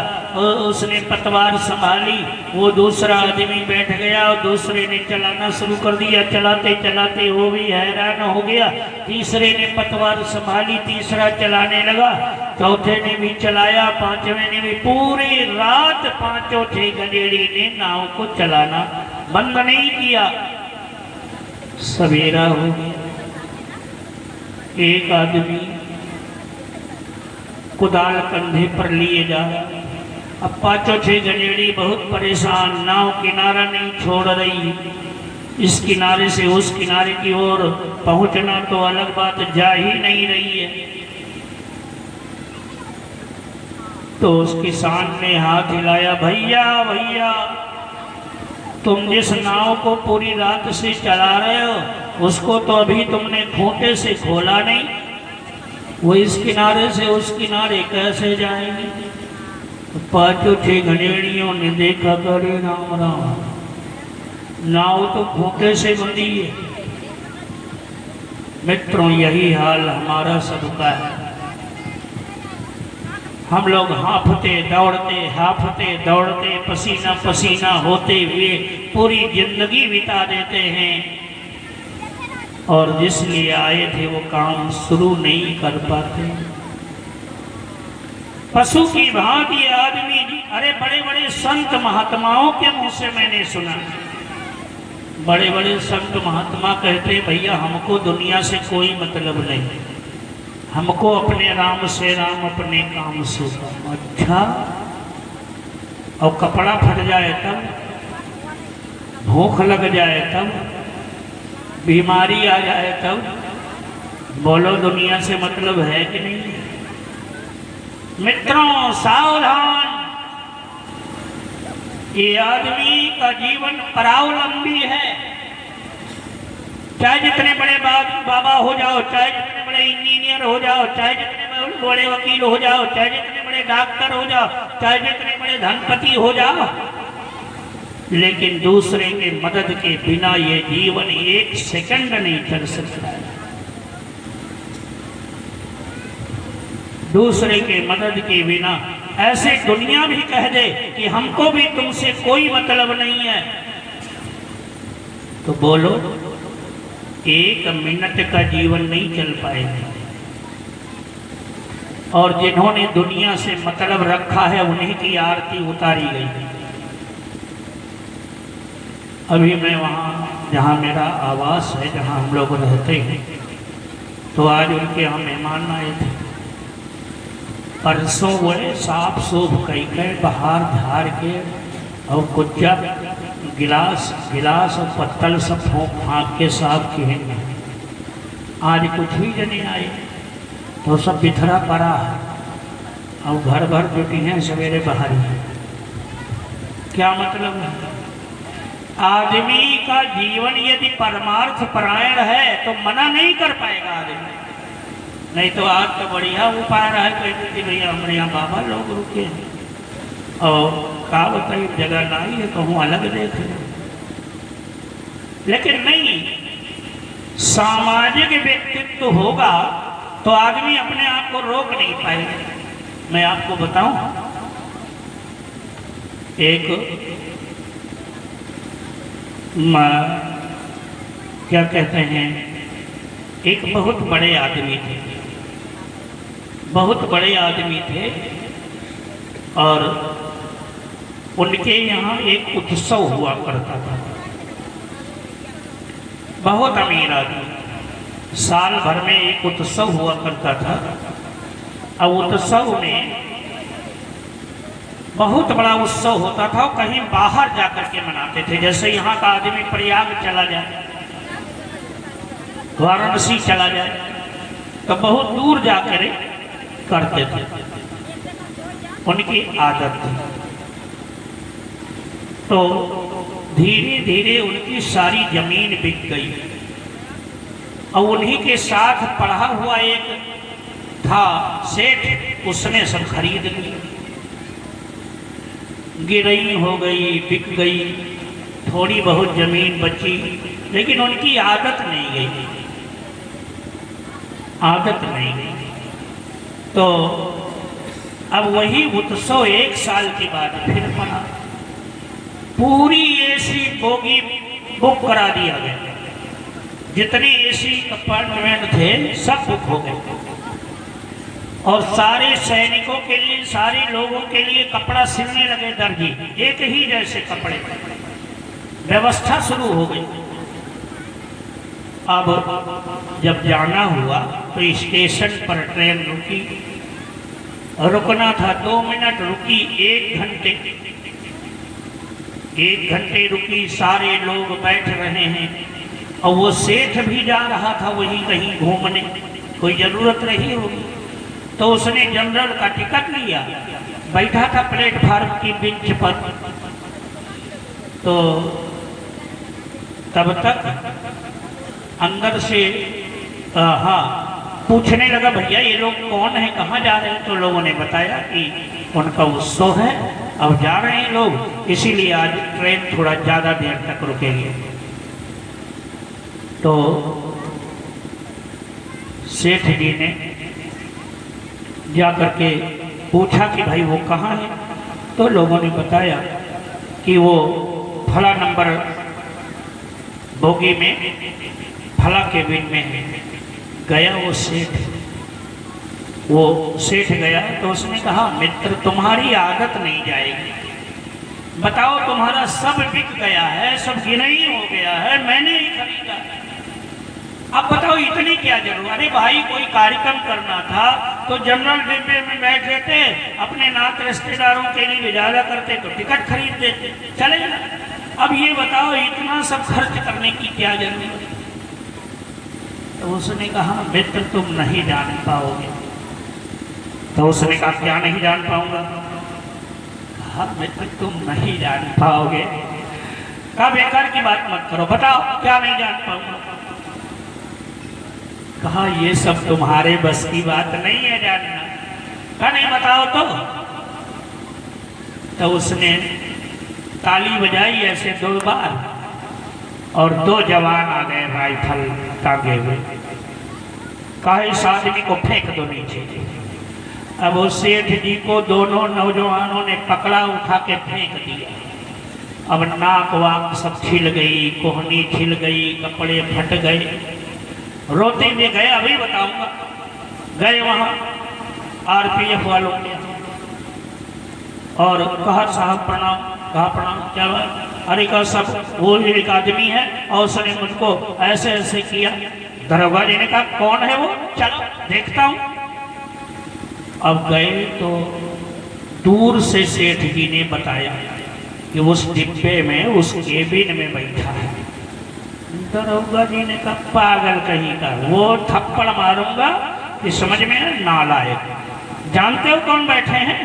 उसने पतवार संभाली, वो दूसरा आदमी बैठ गया और दूसरे ने चलाना शुरू कर दिया। चलाते चलाते वो भी हैरान हो गया। तीसरे ने पतवार संभाली, तीसरा चलाने लगा। चौथे ने भी चलाया, पांचवें ने भी। पूरी रात 5-6 गंजेड़ी ने नाव को चलाना बंद नहीं किया। सवेरा हो गया, एक आदमी कुदाल कंधे पर लिए जा रहा। अब 5-6 गंजेड़ी बहुत परेशान, नाव किनारा नहीं छोड़ रही। इस किनारे से उस किनारे की ओर पहुंचना तो अलग बात, जा ही नहीं रही है। तो उस किसान ने हाथ हिलाया, भैया भैया तुम जिस नाव को पूरी रात से चला रहे हो उसको तो अभी तुमने खूंटे से खोला नहीं, वो इस किनारे से उस किनारे कैसे जाएंगे? 5-6 गंजेड़ियों ने देखा, करे राम राम, नाव तो खूंटे से बंधी है। मित्रों यही हाल हमारा सबका है। हम लोग हांफते दौड़ते पसीना पसीना होते हुए पूरी जिंदगी बिता देते हैं, और जिस लिए आए थे वो काम शुरू नहीं कर पाते। पशु की भांति आदमी, अरे बड़े बड़े संत महात्माओं के मुंह से मैंने सुना, बड़े बड़े संत महात्मा कहते भैया हमको दुनिया से कोई मतलब नहीं, हमको अपने राम से राम, अपने काम से काम। अच्छा, और कपड़ा फट जाए तब, भूख लग जाए तब, बीमारी आ जाए तब, बोलो दुनिया से मतलब है कि नहीं? मित्रों सावधान, ये आदमी का जीवन परावलंबी है। चाहे जितने बड़े बाबा हो जाओ, चाहे जितने बड़े इंजीनियर हो जाओ, चाहे जितने बड़े वकील हो जाओ, चाहे जितने बड़े डॉक्टर हो जाओ, चाहे जितने बड़े धनपति हो जाओ, लेकिन दूसरे के मदद के बिना ये जीवन 1 सेकंड नहीं चल सकता। दूसरे के मदद के बिना ऐसे दुनिया भी कह दे कि हमको भी तुमसे कोई मतलब नहीं है, तो बोलो, 1 मिनट का जीवन नहीं चल पाएगा। और जिन्होंने दुनिया से मतलब रखा है उन्हीं की आरती उतारी गई। अभी मैं वहाँ जहाँ मेरा आवास है, जहाँ हम लोग रहते हैं, तो आज उनके यहाँ मेहमान आए थे। परसों बोले साफ सूफ कई कई बाहर झाड़ के और कुच्चा गिलास गिलास और पत्तल सब फूंक फाँक के साफ किए। आज कुछ भी जने आए तो सब बिखरा पड़ा है और घर भर जुटी हैं सवेरे बाहर ही। क्या मतलब है? आदमी का जीवन यदि परमार्थ परायण है तो मना नहीं कर पाएगा आदमी। नहीं तो आज तो बढ़िया उपाय रहा है, कहते थे भैया हमारे यहाँ बाबा लोग रुके हैं और का बताइए जगह नहीं है, कहूँ अलग देखे। लेकिन नहीं, सामाजिक व्यक्तित्व होगा तो आदमी अपने आप को रोक नहीं पाएगा। मैं आपको बताऊं, एक क्या कहते हैं, एक बहुत बड़े आदमी थे, बहुत बड़े आदमी थे और उनके यहाँ एक उत्सव हुआ करता था। बहुत अमीर आदमी, साल भर में एक उत्सव हुआ करता था। अब उत्सव में बहुत बड़ा उत्सव होता था, कहीं बाहर जाकर के मनाते थे। जैसे यहाँ का आदमी प्रयाग चला जाए, वाराणसी चला जाए, तो बहुत दूर जाकर करते थे, उनकी आदत थी। तो धीरे धीरे उनकी सारी जमीन बिक गई और उन्हीं के साथ पढ़ा हुआ एक था सेठ, उसने सब खरीद ली। गिरई हो गई, बिक गई, थोड़ी बहुत जमीन बची, लेकिन उनकी आदत नहीं गई, आदत नहीं गई। तो अब वही उत्सव 1 साल के बाद फिर मना। पूरी एसी बोगी बुक करा दिया गया, जितने एसी अपार्टमेंट थे सब बुक हो गए और सारे सैनिकों के लिए, सारे लोगों के लिए कपड़ा सिलने लगे दर्जी, एक ही जैसे कपड़े, व्यवस्था शुरू हो गई। अब जब जाना हुआ तो स्टेशन पर ट्रेन रुकी, रुकना था 2 मिनट, रुकी 1 घंटे रुकी, सारे लोग बैठ रहे हैं और वो सेठ भी जा रहा था वही कहीं घूमने, कोई जरूरत रही होगी, तो उसने जनरल का टिकट लिया, बैठा था प्लेटफार्म की बेंच पर। तो तब तक अंदर से पूछने लगा, भैया ये लोग कौन है, कहाँ जा रहे हैं? तो लोगों ने बताया कि उनका उत्सव है, अब जा रहे हैं लोग, इसीलिए आज ट्रेन थोड़ा ज़्यादा देर तक रुकेगी। तो सेठ जी ने जा करके पूछा कि भाई वो कहाँ है? तो लोगों ने बताया कि वो फला नंबर बोगी में फला केबिन में है। गया वो सेठ गया तो उसने कहा, मित्र तुम्हारी आदत नहीं जाएगी, बताओ तुम्हारा सब बिक गया है, सब गिनई हो गया है, मैंने ही खरीदा, अब बताओ इतनी क्या जरूरत? अरे भाई कोई कार्यक्रम करना था तो जनरल डिब्बे में बैठ लेते, अपने नात रिश्तेदारों के लिए इजाज़त करते तो टिकट खरीद देते, चले ना। अब ये बताओ इतना सब खर्च करने की क्या जरूरत? तो उसने कहा, मित्र तुम नहीं जान पाओगे। तो उसने कहा, क्या नहीं जान पाऊंगा? हाँ मित्र तुम नहीं जान पाओगे। कहा बेकार की बात मत करो, बताओ क्या नहीं जान पाऊंगा? कहा ये सब तुम्हारे बस की बात नहीं है जानना। कहा नहीं बताओ तो उसने ताली बजाई ऐसे 2 बार और 2 जवान आ गए राइफल टांगे हुए। कहा इस आदमी को फेंक दो नीचे। अब उस सेठ जी को दोनों नौजवानों ने पकड़ा, उठा के फेंक दिया अब नाक वाक सब छिल गई, कोहनी छिल गई, कपड़े फट गए। रोते हुए गए, अभी बताऊंगा। गए वहाँ आरपीएफ वालों के और कहा साहब प्रणाम। कहा प्रणाम, क्या बात? अरे कहा सब वो एक आदमी है और उसने मुझको ऐसे ऐसे किया। दरोगा जी ने कहा कौन है वो, चलो देखता हूँ। अब गए तो दूर से सेठ जी ने बताया कि उस डिब्बे में, उस केबिन में बैठा है। दरोगा जी ने कहा पागल कहीं का, वो थप्पड़ मारूंगा कि समझ में नालायक। जानते हो कौन बैठे हैं?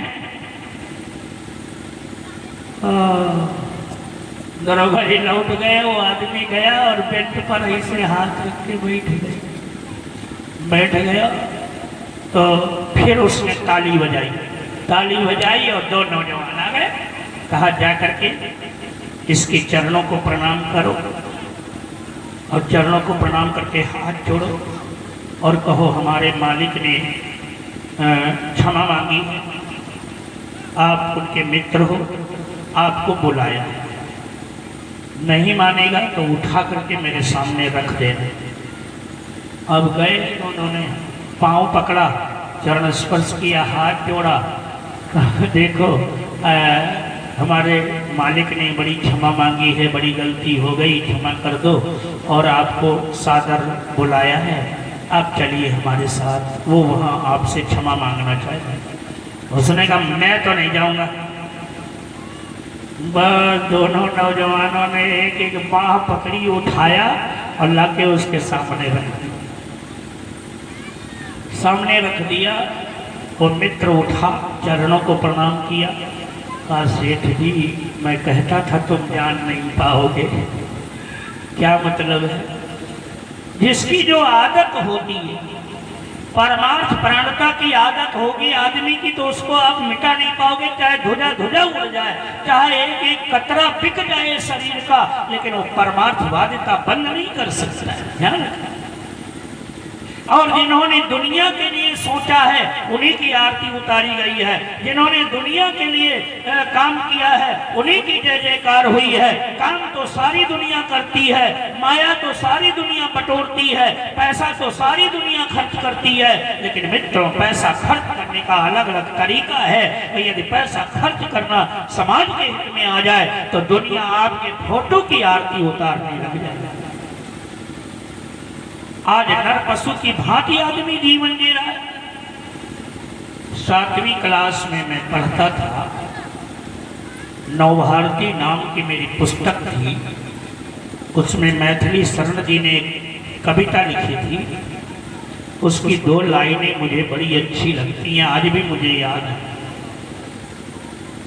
दरोगा जी लौट गए। वो आदमी गया और बेड पर ऐसे हाथ रख के बैठ गया। तो फिर उसने ताली बजाई और दो नौजवान आ गए। कहा जा करके इसके चरणों को प्रणाम करो और चरणों को प्रणाम करके हाथ जोड़ो और कहो हमारे मालिक ने क्षमा मांगी, आप उनके मित्र हो, आपको बुलाया। नहीं मानेगा तो उठा करके मेरे सामने रख देना। अब गए, उन्होंने पांव पकड़ा, चरण स्पर्श किया, हाथ जोड़ा। देखो हमारे मालिक ने बड़ी क्षमा मांगी है, बड़ी गलती हो गई, क्षमा कर दो और आपको सादर बुलाया है, आप चलिए हमारे साथ। वो वहाँ आपसे क्षमा मांगना चाहते हैं। उसने कहा मैं तो नहीं जाऊँगा। बस दोनों नौजवानों ने एक एक बाह पकड़ी, उठाया और लाके उसके सामने रख दिया। वो मित्र उठा, चरणों को प्रणाम किया। कहा सेठ जी मैं कहता था तुम जान नहीं पाओगे। क्या मतलब है? जिसकी जो आदत होती है, परमार्थ प्राणता की आदत होगी आदमी की, तो उसको आप मिटा नहीं पाओगे। चाहे ध्वजा उड़ जाए, चाहे एक एक कतरा बिक जाए शरीर का, लेकिन वो परमार्थवादिता बंद नहीं कर सकता है। ध्यान रखना। और जिन्होंने दुनिया के लिए सोचा है उन्हीं की आरती उतारी गई है। जिन्होंने दुनिया के लिए काम किया है उन्हीं की जय जयकार हुई है। काम तो सारी दुनिया करती है, माया तो सारी दुनिया बटोरती है, पैसा तो सारी दुनिया खर्च करती है, लेकिन मित्रों पैसा खर्च करने का अलग अलग तरीका है। तो यदि पैसा खर्च करना समाज के हित में आ जाए तो दुनिया आपके फोटो की आरती उतारने लग जाए। आज नर पशु की भांति आदमी जीवन जी रहा है। 7वीं क्लास में मैं पढ़ता था, नवभारती नाम की मेरी पुस्तक थी। उसमें मैथिली शरण जी ने कविता लिखी थी। उसकी 2 लाइनें मुझे बड़ी अच्छी लगती हैं, आज भी मुझे याद है।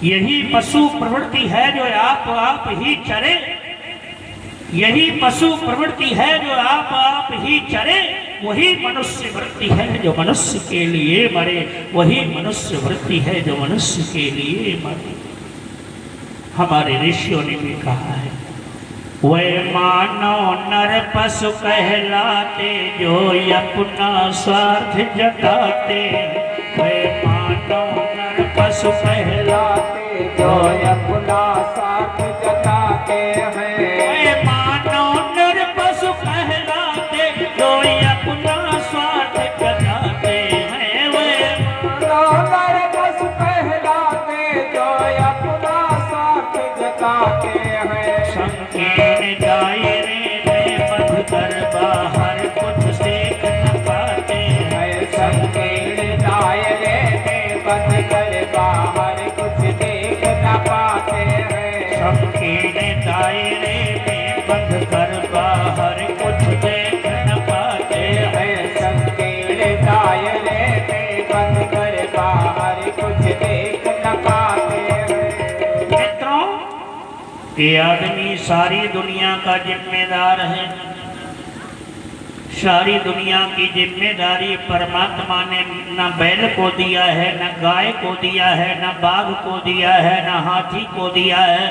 यही पशु प्रवृत्ति है जो आप ही चरे, यही पशु प्रवृत्ति है जो आप ही चरे, वही मनुष्य वृत्ति है जो मनुष्य के लिए मरे, वही मनुष्य वृत्ति है जो मनुष्य के लिए मरे। हमारे ऋषियों ने भी कहा है, वे मानव नर पशु कहलाते जो अपना स्वार्थ जताते। वे मानव नर पशु कहलाते जो अपना स्वार्थ जताते हैं। संकीर्ण दायरे में बंध कर बाहर कुछ देख न पाते हैं। संकीर्ण दायरे में बंध कर बाहर कुछ देख न पाते हैं। संकीर्ण दायरे में बंध कर बाहर कुछ देख न पाते हैं। संकीर्ण दायरे में बंध कर बाहर कुछ देख न पाते हैं। ये आदमी सारी दुनिया का जिम्मेदार है। सारी दुनिया की जिम्मेदारी परमात्मा ने न बैल को दिया है, न गाय को दिया है, न बाघ को दिया है, न हाथी को दिया है,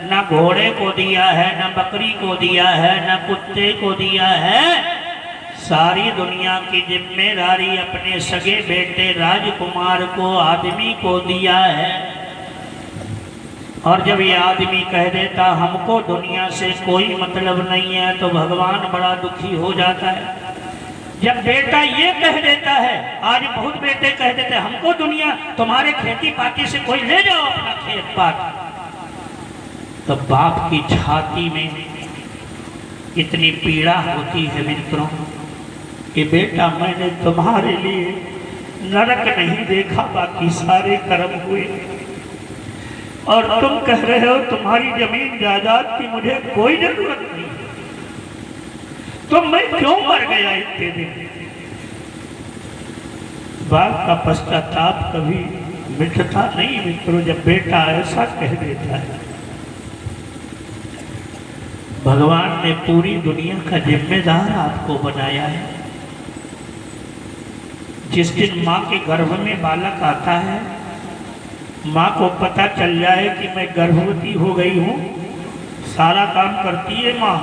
न घोड़े को दिया है, न बकरी को दिया है, न कुत्ते को दिया है। सारी दुनिया की जिम्मेदारी अपने सगे बेटे राजकुमार को, आदमी को दिया है। और जब ये आदमी कह देता हमको दुनिया से कोई मतलब नहीं है, तो भगवान बड़ा दुखी हो जाता है। जब बेटा ये कह देता है, आज बहुत बेटे कह देते हैं हमको दुनिया तुम्हारे खेती पाती से कोई ले जाओ अपना खेत पात, तो बाप की छाती में इतनी पीड़ा होती है मित्रों कि बेटा मैंने तुम्हारे लिए नरक नहीं देखा, बाकी सारे कर्म हुए, और तुम कह रहे हो तुम्हारी जमीन जायदाद की मुझे कोई जरूरत नहीं, तो मैं क्यों मर गया इतने दिन। बाप का पश्चाताप कभी मिटता नहीं मित्रों, जब बेटा ऐसा कह देता है। भगवान ने पूरी दुनिया का जिम्मेदार आपको बनाया है। जिस दिन माँ के गर्भ में बालक आता है, माँ को पता चल जाए कि मैं गर्भवती हो गई हूँ, सारा काम करती है माँ,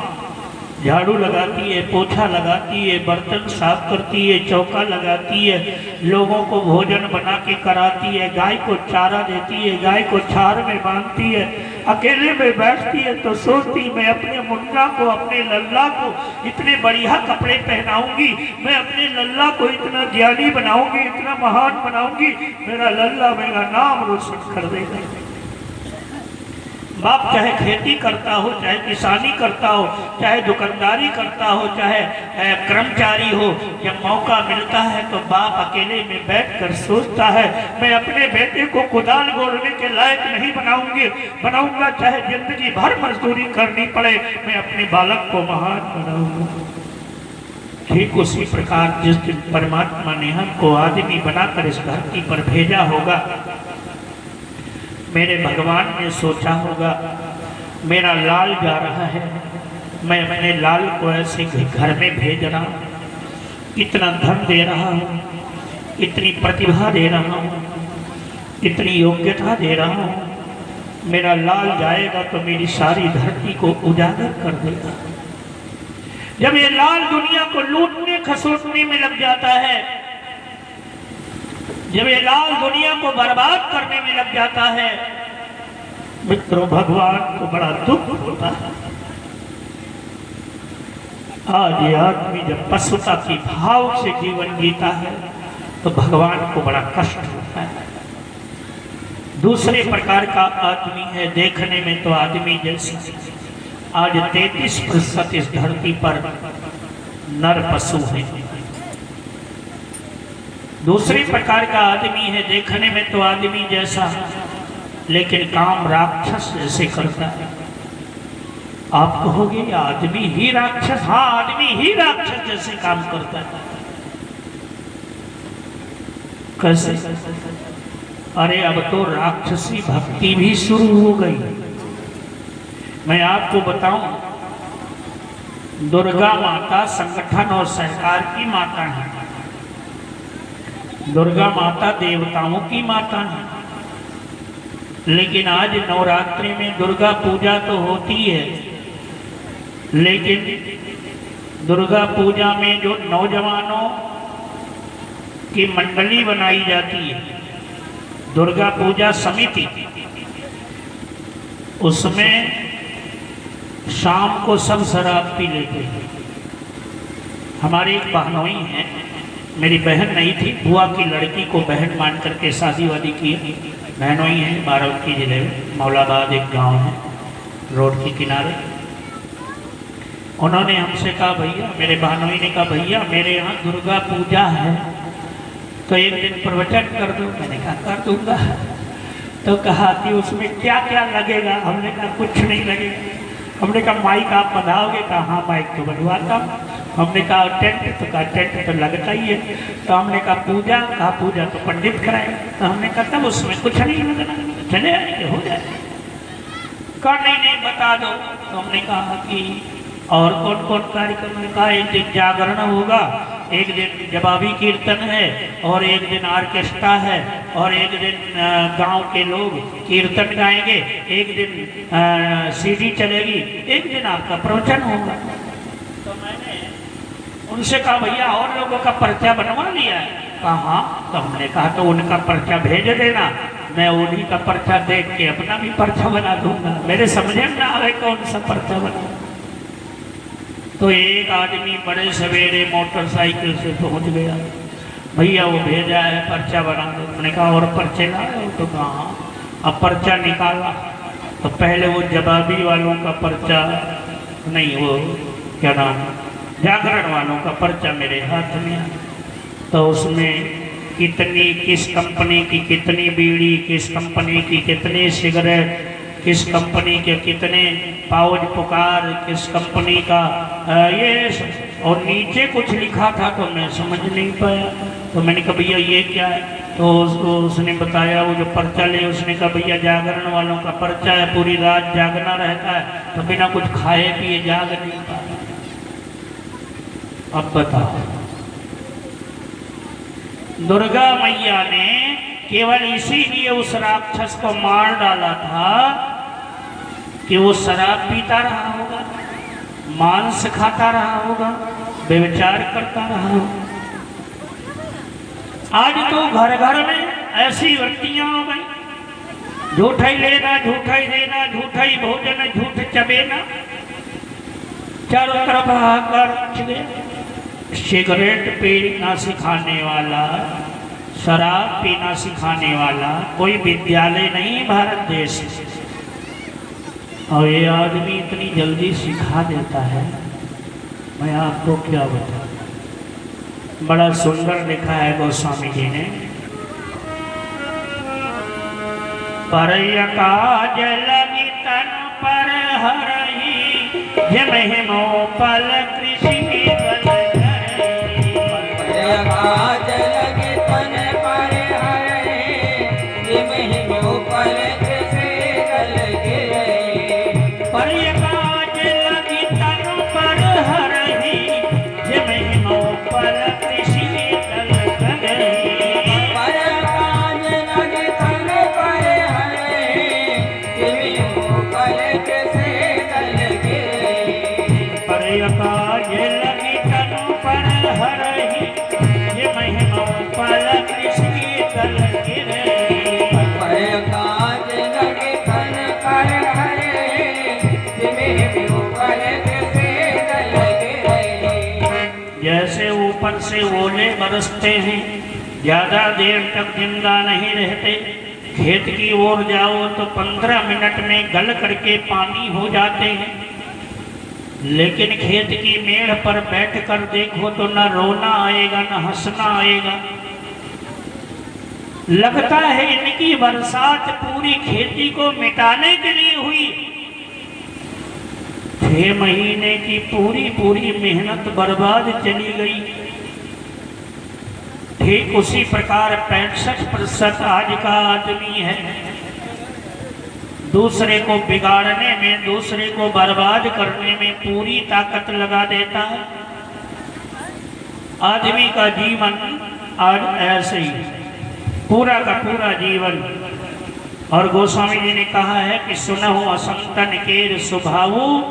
झाड़ू लगाती है, पोछा लगाती है, बर्तन साफ करती है, चौका लगाती है, लोगों को भोजन बना के कराती है, गाय को चारा देती है, गाय को छार में बांधती है, अकेले में बैठती है तो सोचती मैं अपने मुन्ना को, अपने लल्ला को इतने बढ़िया कपड़े पहनाऊंगी, मैं अपने लल्ला को इतना ज्ञानी बनाऊंगी, इतना महान बनाऊंगी, मेरा लल्ला मेरा नाम रोशन कर देगा। बाप चाहे खेती करता हो, चाहे किसानी करता हो, चाहे दुकानदारी करता हो, चाहे कर्मचारी हो, जब मौका मिलता है तो बाप अकेले में बैठकर सोचता है मैं अपने बेटे को कुदाल गोड़ने के लायक नहीं बनाऊंगा, चाहे जिंदगी भर मजदूरी करनी पड़े, मैं अपने बालक को महान बनाऊंगा। ठीक उसी प्रकार जिस दिन परमात्मा ने हमको आदमी बनाकर इस धरती पर भेजा होगा, मेरे भगवान ने सोचा होगा मेरा लाल जा रहा है, मैं अपने लाल को ऐसे घर में भेज रहा हूँ, इतना धन दे रहा हूँ, इतनी प्रतिभा दे रहा हूँ, इतनी योग्यता दे रहा हूँ, मेरा लाल जाएगा तो मेरी सारी धरती को उजागर कर देगा। जब ये लाल दुनिया को लूटने खसोटने में लग जाता है, जब ये लाल दुनिया को बर्बाद करने में लग जाता है, मित्रों भगवान को बड़ा दुख होता है। आज ये आदमी जब पशुता की भाव से जीवन जीता है तो भगवान को बड़ा कष्ट होता है। दूसरे प्रकार का आदमी है, देखने में तो आदमी जैसा, आज 33% इस धरती पर नर पशु है। दूसरे प्रकार का आदमी है, देखने में तो आदमी जैसा, लेकिन काम राक्षस जैसे करता है। आप कहोगे आदमी ही राक्षस? हाँ, आदमी ही राक्षस जैसे काम करता है। कैसे? अरे अब तो राक्षसी भक्ति भी शुरू हो गई। मैं आपको बताऊं, दुर्गा माता संगठन और सरकार की माता है। दुर्गा माता देवताओं की माता है, लेकिन आज नवरात्रि में दुर्गा पूजा तो होती है, लेकिन दुर्गा पूजा में जो नौजवानों की मंडली बनाई जाती है, दुर्गा पूजा समिति, उसमें शाम को सब शराब पी लेते हैं। हमारी एक बहनोई है, मेरी बहन नहीं थी, बुआ की लड़की को बहन मान करके शादी वादी की। बहनोई है, बाराबंकी जिले में मौलाबाद एक गांव है, रोड के किनारे। उन्होंने हमसे कहा भैया, मेरे बहनोई ने कहा भैया मेरे यहाँ दुर्गा पूजा है, तो एक दिन प्रवचन कर दो। मैंने कहा कर दूंगा। तो कहा कि उसमें क्या क्या लगेगा? हमने कहा कुछ नहीं लगेगा। हमने कहा माइक आप बंधाओगे? कहा हाँ माइक तो बनवाता हूँ। हमने कहा टेंट? तो कहा टेंट तो लगता ही है। तो हमने कहा पूजा? कहा पूजा तो पंडित कराए। तो हमने कहा तब उसमें कुछ नहीं लगना, चले आएंगे, हो जाए। कहा नहीं बता दो। तो हमने कहा कि और कौन कौन कार्यक्रम है? कहा एक दिन जागरण होगा, एक दिन जवाबी कीर्तन है, और एक दिन ऑर्केस्ट्रा है, और एक दिन गांव के लोग कीर्तन गाएंगे, एक दिन सीडी चलेगी, एक दिन आपका प्रवचन होगा। तो मैंने उनसे कहा भैया और लोगों का पर्चा बनवा लिया है? कहा हाँ। तो हमने कहा तो उनका पर्चा भेज देना, मैं उन्हीं का पर्चा देख के अपना भी पर्चा बना दूंगा, मेरे समझ में ना आवे कौन सा पर्चा बना। तो एक आदमी बड़े सवेरे मोटरसाइकिल से पहुंच गया, भैया वो भेजा है पर्चा बना दो। मैंने कहा और पर्चे लाए? तो कहा। अब पर्चा निकाला तो पहले वो जवाबी वालों का पर्चा नहीं, वो क्या नाम, जागरण वालों का पर्चा मेरे हाथ में आया। तो उसमें कितनी, किस कंपनी की कितनी बीड़ी, किस कंपनी की कितनी सिगरेट, किस कंपनी के कितने पाउच पुकार, किस कंपनी का ये, और नीचे कुछ लिखा था तो मैं समझ नहीं पाया। तो मैंने कहा भैया ये क्या है? तो उसने बताया, वो जो पर्चा ले उसने कहा भैया जागरण वालों का पर्चा है, पूरी रात जागना रहता है तो बिना कुछ खाए पिए जाग नहीं पाए। अब बताओ, दुर्गा मैया ने केवल इसीलिए उस राक्षस को मार डाला था कि वो शराब पीता रहा होगा, मांस खाता रहा होगा, व्यभिचार करता रहा होगा। आज तो घर घर में ऐसी वृत्तियां हो गई, झूठा ही लेना, झूठा ही देना, झूठा ही भोजन, झूठ चबेना, चारों तरफ हाहाकार मच गया। सिगरेट पीना सिखाने वाला, शराब पीना सिखाने वाला कोई विद्यालय नहीं भारत देश में, और ये आदमी इतनी जल्दी सिखा देता है, मैं आपको क्या बताऊं। बड़ा सुंदर लिखा है गोस्वामी जी ने, परय काज लगी तन पर हरही, हिम हिमो पल कृषि काज लगे तन पर हरहि, हिम हिमो पल कृषि गल गिरहि। परय काज लगी तन पर हरहि, हिम हिमो पल कृषि गल गिरहि। परय काज लगे तन पर हरहि, हिम हिमो पल कृषि गल गिरहि। परय काज लगी तन पर हरहि, हिम हिमो पल कृषि गल गिरहि। परय काज लगे तन पर हरहि, हिम हिमो पल कृषि गल गिरहि। जैसे ऊपर से ओले बरसते हैं, ज्यादा देर तक जिंदा नहीं रहते। खेत की ओर जाओ तो 15 मिनट में गल करके पानी हो जाते हैं, लेकिन खेत की मेड़ पर बैठकर देखो तो न रोना आएगा न हंसना आएगा। लगता है इनकी बरसात पूरी खेती को मिटाने के लिए हुई। 6 महीने की पूरी मेहनत बर्बाद चली गई। ठीक उसी प्रकार 65% आज का आदमी है, दूसरे को बिगाड़ने में, दूसरे को बर्बाद करने में पूरी ताकत लगा देता है। आदमी का जीवन आज ऐसे ही, पूरा का पूरा जीवन। और गोस्वामी जी ने कहा है कि सुनहु असंतन केर सुभाऊ,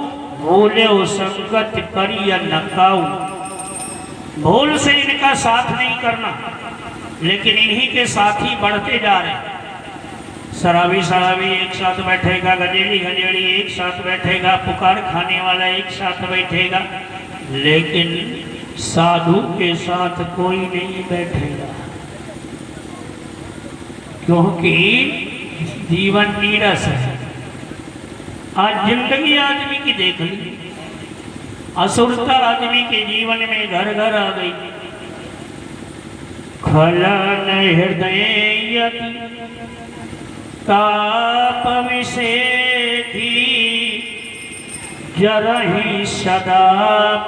भूले संगत करिय नकाऊ। भूल से इनका साथ नहीं करना, लेकिन इन्हीं के साथ ही बढ़ते जा रहे हैं। शराबी शराबी एक साथ बैठेगा, गजेड़ी गजेड़ी एक साथ बैठेगा, पुकार खाने वाला एक साथ बैठेगा, लेकिन साधु के साथ कोई नहीं बैठेगा, क्योंकि जीवन नीरस है। आज जिंदगी आदमी की देख ली, असुरता आदमी के जीवन में घर घर आ गई। खलन हृदय ताप विषेधी, जरहि सदा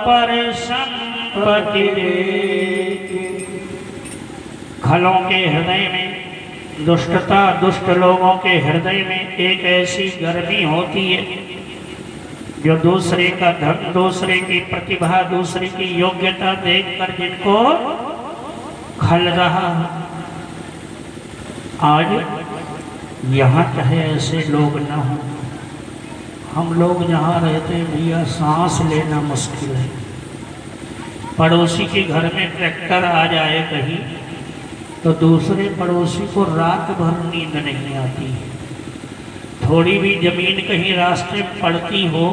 पर संपत्ति रे। खलों के हृदय में दुष्टता, दुष्ट लोगों के हृदय में एक ऐसी गर्मी होती है जो दूसरे का धन, दूसरे की प्रतिभा, दूसरे की योग्यता देखकर जिनको खल रहा है। आज यहाँ चाहे ऐसे लोग ना हो, हम लोग जहाँ रहते हैं भैया सांस लेना मुश्किल है। पड़ोसी के घर में ट्रैक्टर आ जाए कहीं तो दूसरे पड़ोसी को रात भर नींद नहीं आती है। थोड़ी भी जमीन कहीं रास्ते में पड़ती हो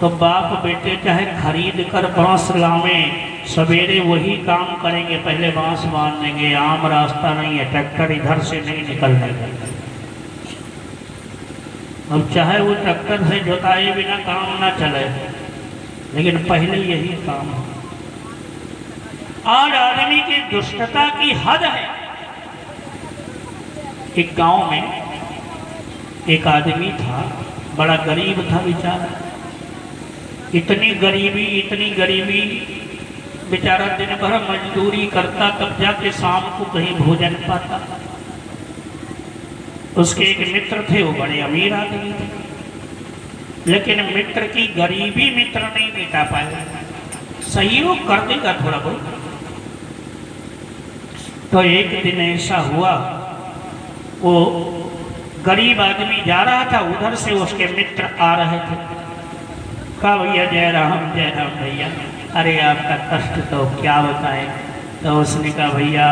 तो बाप बेटे चाहे खरीद कर बांस लावें, सवेरे वही काम करेंगे, पहले बांस बांध देंगे। आम रास्ता नहीं है, ट्रैक्टर इधर से नहीं निकलने देगा। अब चाहे वो ट्रैक्टर से जोताए बिना काम ना चले, लेकिन पहले यही काम है। आज आदमी की दुष्टता की हद है। एक गांव में एक आदमी था, बड़ा गरीब था बेचारा। इतनी गरीबी बेचारा दिन भर मजदूरी करता, तब जाके शाम को कहीं भोजन पाता। उसके एक मित्र थे, वो बड़े अमीर आदमी थे, लेकिन मित्र की गरीबी मित्र नहीं मिटा पाया। सहयोग कर देगा थोड़ा बहुत। तो एक दिन ऐसा हुआ, वो गरीब आदमी जा रहा था, उधर से उसके मित्र आ रहे थे। कहा भैया जय राम भैया, अरे आपका कष्ट तो क्या बताएं। तो उसने कहा भैया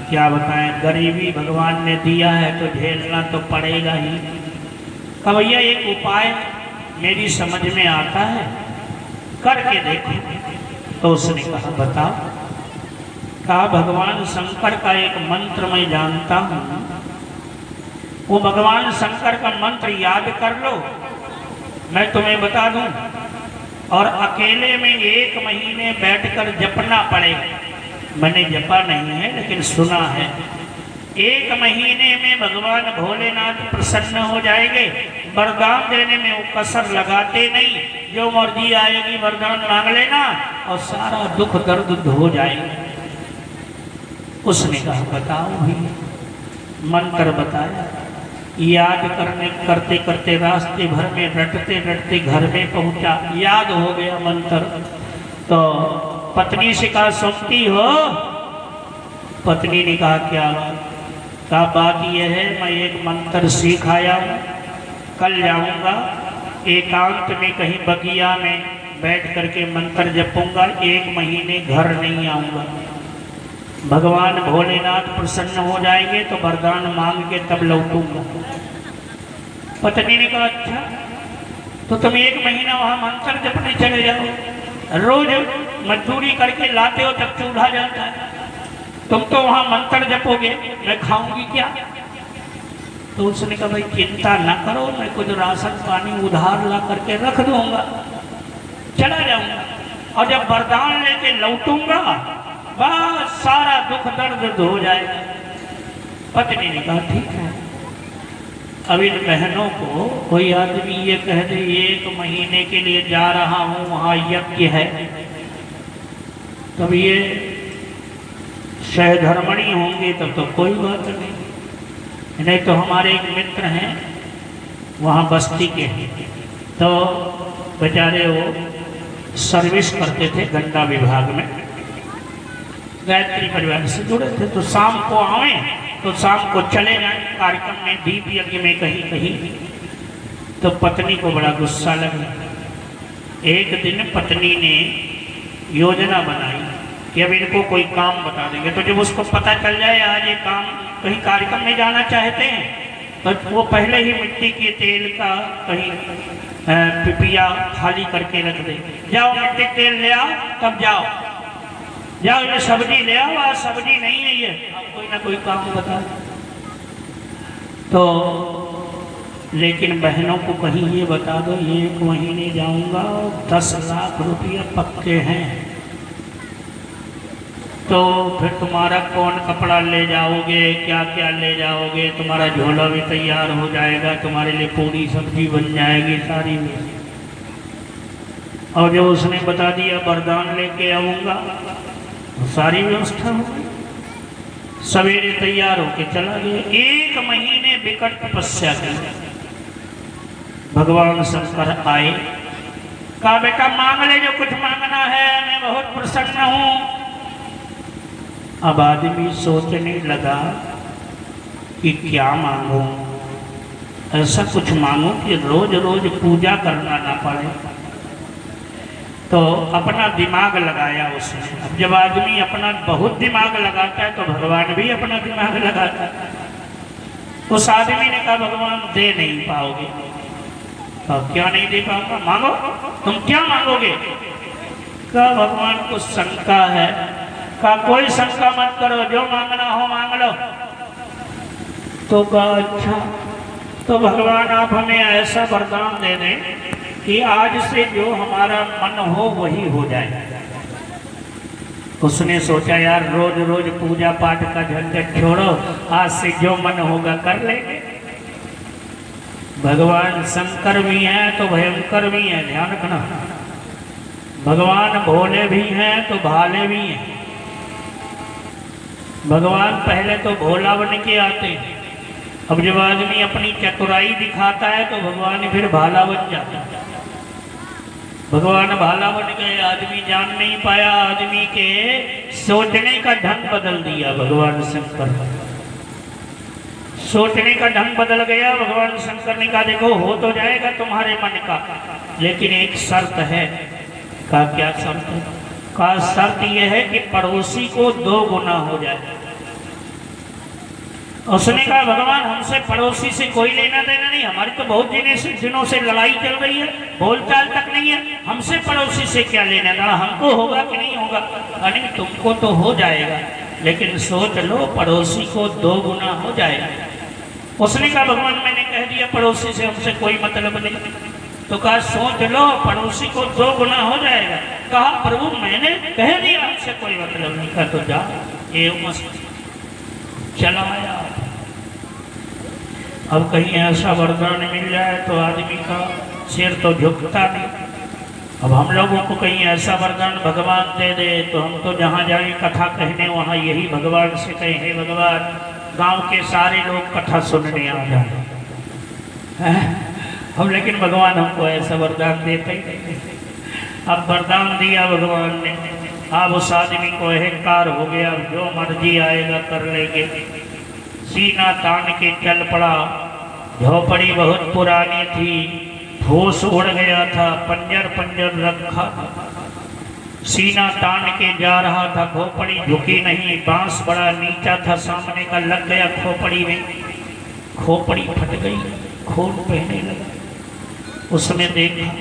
क्या बताएं, गरीबी भगवान ने दिया है तो झेलना तो पड़ेगा ही। कहा भैया एक उपाय मेरी समझ में आता है, करके देखो। तो उसने कहा बताओ। कहा भगवान शंकर का एक मंत्र मैं जानता हूँ, वो भगवान शंकर का मंत्र याद कर लो, मैं तुम्हें बता दूं, और अकेले में 1 महीने बैठकर जपना पड़ेगा। मैंने जपा नहीं है लेकिन सुना है। 1 महीने में भगवान भोलेनाथ प्रसन्न हो जाएंगे। वरदान देने में वो कसर लगाते नहीं, जो मर्जी आएगी वरदान मांग लेना और सारा दुख दर्द धो जाएगा। उसने कहा बताओ भैया। मंत्र बताया, याद करते करते रास्ते भर में रटते घर में पहुंचा, याद हो गया मंत्र। तो पत्नी से कहा सुनती हो? पत्नी ने कहा क्या बात? कहा बात यह है मैं एक मंत्र सीख आया हूँ, कल जाऊंगा एकांत में कहीं बगिया में बैठ करके मंत्र जपूंगा, 1 महीने घर नहीं आऊंगा। भगवान भोलेनाथ प्रसन्न हो जाएंगे तो वरदान मांग के तब लौटूंगा। पत्नी ने कहा अच्छा, तो तुम 1 महीना वहां मंत्र जपने चले जाओ, रोज मजदूरी करके लाते हो तब चूल्हा जाता है, तुम तो वहां मंत्र जपोगे, मैं खाऊंगी क्या? तो उसने कहा भाई चिंता ना करो, मैं कुछ राशन पानी उधार ला करके रख दूंगा, चला जाऊंगा, और जब वरदान लेके लौटूंगा बस सारा दुख दर्द धो जाएगा। पत्नी ने कहा ठीक है। अब इन बहनों को कोई आदमी ये कह दे 1 महीने के लिए जा रहा हूं वहां यज्ञ है, तब ये सहधर्मणी होंगे तब तो कोई बात नहीं तो हमारे एक मित्र हैं वहाँ बस्ती के, तो बेचारे वो सर्विस करते थे गंगा विभाग में, गायत्री परिवार से जुड़े थे। तो शाम को आवे तो शाम को चले जाए कार्यक्रम में, दीप यज्ञ में कहीं। तो पत्नी को बड़ा गुस्सा लगा। एक दिन पत्नी ने योजना बनाई कि अब इनको कोई काम बता देंगे, तो जब उसको पता चल जाए आज ये काम कहीं कार्यक्रम में जाना चाहते हैं तो वो पहले ही मिट्टी के तेल का कहीं पिपिया खाली करके रख दे, जाओ मिट्टी तेल ले आओ तब जाओ, ये सब्जी ले आओ, आज सब्जी नहीं है, ये कोई ना कोई काम बता। तो लेकिन बहनों को कहीं ये बता दो 1 महीने जाऊंगा 10 लाख रुपया पक्के हैं, तो फिर तुम्हारा कौन कपड़ा ले जाओगे, क्या क्या ले जाओगे, तुम्हारा झोला भी तैयार हो जाएगा, तुम्हारे लिए पूरी सब्जी बन जाएगी सारी। और जब उसने बता दिया वरदान लेके आऊँगा, तो सारी व्यवस्था हो गई। सवेरे तैयार होके चला गया। 1 महीने विकट तपस्या की। भगवान शंकर आए, कहा बेटा मांग ले जो कुछ मांगना है, मैं बहुत प्रसन्न हूँ। अब आदमी सोचने लगा कि क्या मांगूं, ऐसा कुछ मांगूं कि रोज रोज पूजा करना ना पड़े। तो अपना दिमाग लगाया उसने। अब जब आदमी अपना बहुत दिमाग लगाता है तो भगवान भी अपना दिमाग लगाता है। उस आदमी ने कहा भगवान दे नहीं पाओगे। तो क्या नहीं दे पाऊंगा? मांगो। तुम क्या मांगोगे? कहा भगवान को शंका है। कहा कोई शंका मत करो, जो मांगना हो मांग लो। तो कहा अच्छा, तो भगवान आप हमें ऐसा वरदान दे दें कि आज से जो हमारा मन हो वही हो जाए। उसने सोचा यार रोज रोज पूजा पाठ का झंझट छोड़ो, आज से जो मन होगा कर लेंगे। भगवान शंकर भी हैं तो भयंकर भी हैं, ध्यान रखना। भगवान भोले भी हैं तो भाले भी हैं। भगवान पहले तो भोला बन के आते हैं, अब जब आदमी अपनी चतुराई दिखाता है तो भगवान फिर भाला बन जाता है। भगवान भाला बन गए, आदमी जान नहीं पाया, आदमी के सोचने का ढंग बदल दिया। भगवान शंकर सोचने का ढंग बदल गया। भगवान शंकर ने कहा देखो हो तो जाएगा तुम्हारे मन का, लेकिन एक शर्त है। कहा क्या शर्त है? कहा शर्त यह है कि पड़ोसी को 2 गुना हो जाए। उसने कहा भगवान हमसे पड़ोसी से कोई लेना देना नहीं, हमारी तो बहुत दिनों से लड़ाई चल रही है, बोलचाल तक नहीं है, हमसे पड़ोसी से क्या लेना देना, हमको होगा कि नहीं होगा? अरे तुमको तो हो जाएगा, लेकिन सोच लो पड़ोसी को 2 गुना हो जाएगा। उसने कहा भगवान मैंने कह दिया पड़ोसी से हमसे कोई मतलब नहीं। तो कहा सोच लो पड़ोसी को 2 गुना हो जाएगा। कहा प्रभु मैंने कह दिया हमसे कोई मतलब नहीं। कहा तो जा ये मस्त चला आया। अब कहीं ऐसा वरदान मिल जाए तो आदमी का सिर तो झुकता नहीं। अब हम लोगों को कहीं ऐसा वरदान भगवान दे दे तो हम तो जहाँ जाए कथा कहने वहाँ यही भगवान से कहें हे भगवान गांव के सारे लोग कथा सुनने आ जाए। हम लेकिन भगवान हमको ऐसा वरदान देते ही नहीं। अब वरदान दिया भगवान ने, अब उस आदमी को अहंकार हो गया, जो मर्जी आएगा कर लेंगे। सीना तान के चल पड़ा। झोपड़ी बहुत पुरानी थी, फूस उड़ गया था, पंजर रखा था। सीना तान के जा रहा था, खोपड़ी झुकी नहीं, बांस बड़ा नीचा था, सामने का लग गया खोपड़ी में, खोपड़ी फट गई, खून बहने लगा। उसने देखा,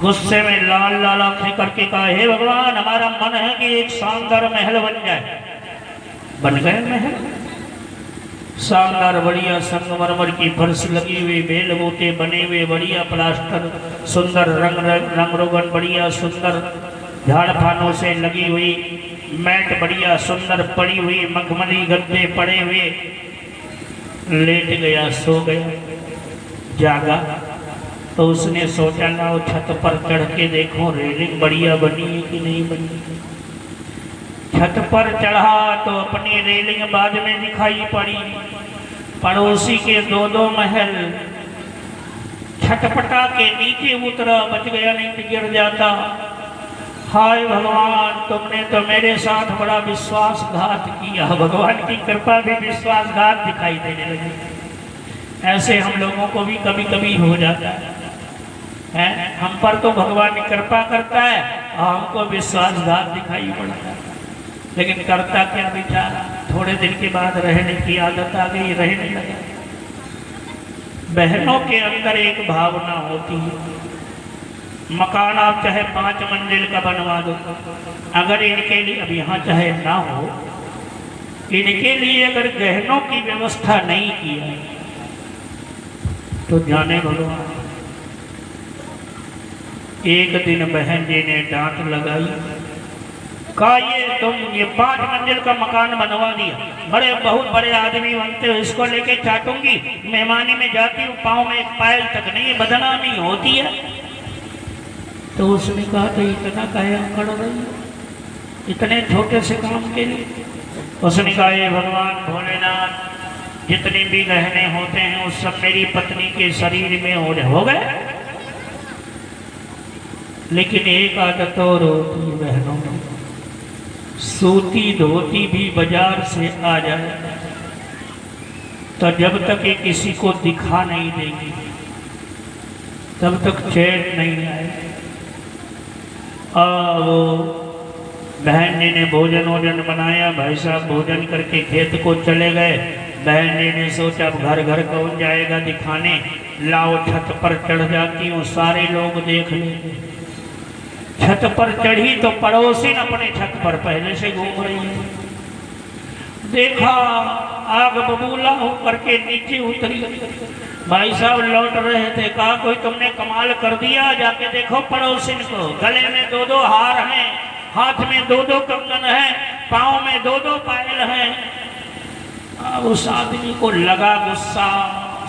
गुस्से में लाल लाल आंखें करके कहा हे भगवान हमारा मन है कि एक शानदार महल बन जाए। बन गए महल, शानदार बढ़िया संगमरमर की फर्श लगी हुई, बेल बूटे बने हुए, बढ़िया प्लास्टर, सुंदर रंग रोगन बढ़िया सुंदर, झाड़ फानों से लगी हुई मैट बढ़िया सुंदर पड़ी हुई, मखमली गद्दे पड़े हुए। लेट गया, सो गया, जागा तो उसने सोचा लाओ छत पर चढ़ के देखो रेलिंग बढ़िया बनी है कि नहीं बनी। छत पर चढ़ा तो अपनी रेलिंग बाद में दिखाई पड़ी, पड़ोसी के 2 महल। छटपटा के नीचे उतरा, बच गया नहीं तो गिर जाता। हाय भगवान तुमने तो मेरे साथ बड़ा विश्वासघात किया। भगवान की कृपा भी विश्वासघात दिखाई देने लगी। ऐसे हम लोगों को भी कभी कभी हो जाता है। हम पर तो भगवान ने कृपा करता है और हमको विश्वासघात दिखाई पड़ता है, लेकिन करता क्या बेचारा, थोड़े दिन के बाद रहने की आदत आ गई, रहने लगा। बहनों के अंदर एक भावना होती है, मकान आप चाहे 5 मंजिल का बनवा दो, अगर इनके लिए अब यहाँ चाहे ना हो, इनके लिए अगर गहनों की व्यवस्था नहीं किया तो जाने भगवान। एक दिन बहन जी ने डांट लगाई, कहा ये 5 मंजिल का मकान बनवा दिया, बहुत बड़े आदमी बनते हो, इसको लेके चाटूंगी, मेहमानी में जाती हूँ पाँव में एक पायल तक नहीं, बदनामी होती है। तो उसने कहा तो इतना काहे कर रही हो, इतने छोटे से काम के लिए? उसने कहा ये भगवान भोलेनाथ जितने भी गहने होते हैं उस सब मेरी पत्नी के शरीर में हो गए, लेकिन एक आदत और होती है बहनों में, सूती धोती भी बाजार से आ जाए तो जब तक ये किसी को दिखा नहीं देगी तब तक चैन नहीं आए। वो बहन जी ने भोजन वोजन बनाया, भाई साहब भोजन करके खेत को चले गए। बहन जी ने सोचा अब घर घर कौन जाएगा दिखाने, लाओ छत पर चढ़ जाती हूँ, सारे लोग देख लेंगे। छत पर चढ़ी तो पड़ोसी अपने छत पर पहले से घूम रही है। देखा आग बबूला होकर के नीचे उतरी। भाई साहब लौट रहे थे, कहा कोई तुमने कमाल कर दिया, जाके देखो पड़ोसिन को, गले में 2-2 हार हैं, हाथ में 2-2 कंगन हैं, पाँव में 2-2 पायल हैं। अब उस आदमी को लगा गुस्सा,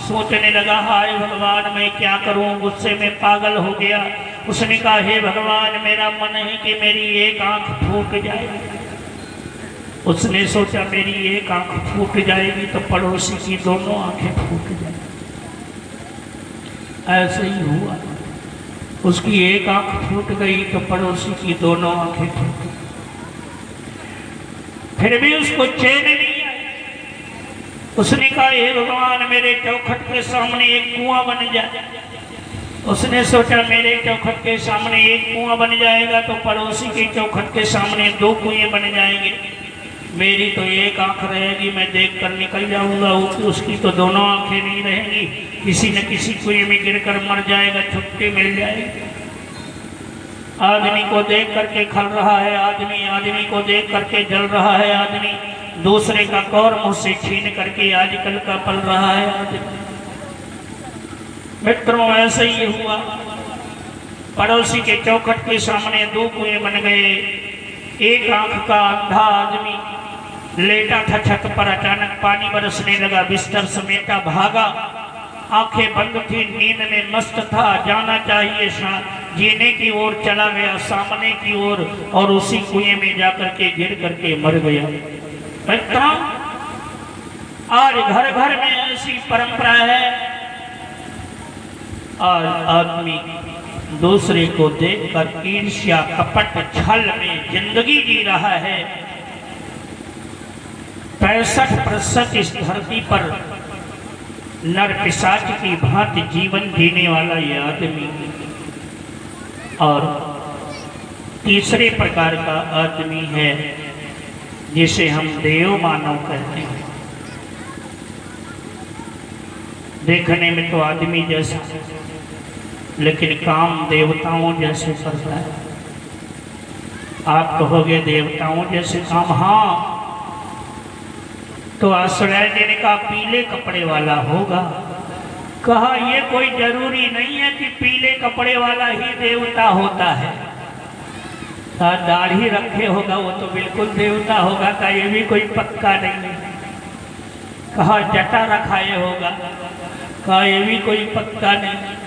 सोचने लगा हाय भगवान मैं क्या करूं, गुस्से में पागल हो गया। उसने कहा हे भगवान मेरा मन है कि मेरी एक आंख फूट जाए। उसने सोचा मेरी एक आंख फूट जाएगी तो पड़ोसी की दोनों आंखें फूट जाएंगी। ऐसे ही हुआ, उसकी एक आंख फूट गई तो पड़ोसी की दोनों आंखें फूट गई। फिर भी उसको चैन नहीं आई। उसने कहा हे भगवान मेरे चौखट के सामने एक कुआं बन जाए। उसने सोचा मेरे चौखट के सामने एक कुआं बन जाएगा तो पड़ोसी के चौखट के सामने 2 कुएं बन जाएंगे। मेरी तो एक आंख रहेगी, मैं देख कर निकल जाऊंगा, उसकी तो दोनों आंखें नहीं रहेंगी, किसी न किसी कुएं में गिरकर मर जाएगा, छुट्टी मिल जाएगी। आदमी को देख करके खल रहा है आदमी, आदमी को देख करके जल रहा है आदमी, दूसरे का कौर मुंह से छीन करके आजकल का पल रहा है आदमी। मित्रों ऐसे ही हुआ, पड़ोसी के चौखट के सामने 2 कुएं बन गए। एक आंख का अंधा आदमी लेटा था छत पर, अचानक पानी बरसने लगा, बिस्तर समेटा भागा, आंखें बंद थी, नींद में मस्त था, जाना चाहिए जीने की ओर चला गया, सामने की ओर, और उसी कुएं में जाकर के गिर करके मर गया। आज घर घर में ऐसी परंपरा है, आज आदमी दूसरे को देखकर ईर्ष्या कपट छल में जिंदगी जी रहा है। 65% इस धरती पर नर पिशाच की भांति जीवन जीने वाला यह आदमी, और तीसरे प्रकार का आदमी है जिसे हम देव मानव कहते हैं। देखने में तो आदमी जैसा, लेकिन काम देवताओं जैसे करता है। आप कहोगे देवताओं जैसे काम, हाँ तो आश्रय ने कहा पीले कपड़े वाला होगा। कहा ये कोई जरूरी नहीं है कि पीले कपड़े वाला ही देवता होता है। कहा दाढ़ी रखे होगा वो तो बिल्कुल देवता होगा, का ये भी कोई पक्का नहीं है। कहा जटा रखाए होगा, कहा ये भी कोई पक्का नहीं।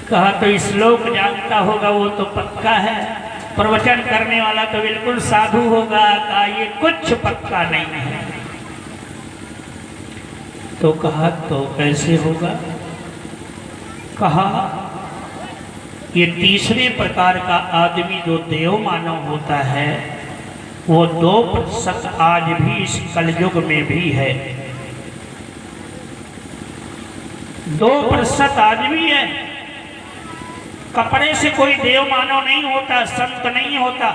कहा तो श्लोक जानता होगा वो तो पक्का है, प्रवचन करने वाला तो बिल्कुल साधु होगा, कहा ये कुछ पक्का नहीं है। तो कहा तो कैसे होगा? कहा ये तीसरे प्रकार का आदमी जो देव मानव होता है वो 2% आज भी इस कलयुग में भी है। 2% आदमी है। कपड़े से कोई देव मानव नहीं होता, संत नहीं होता।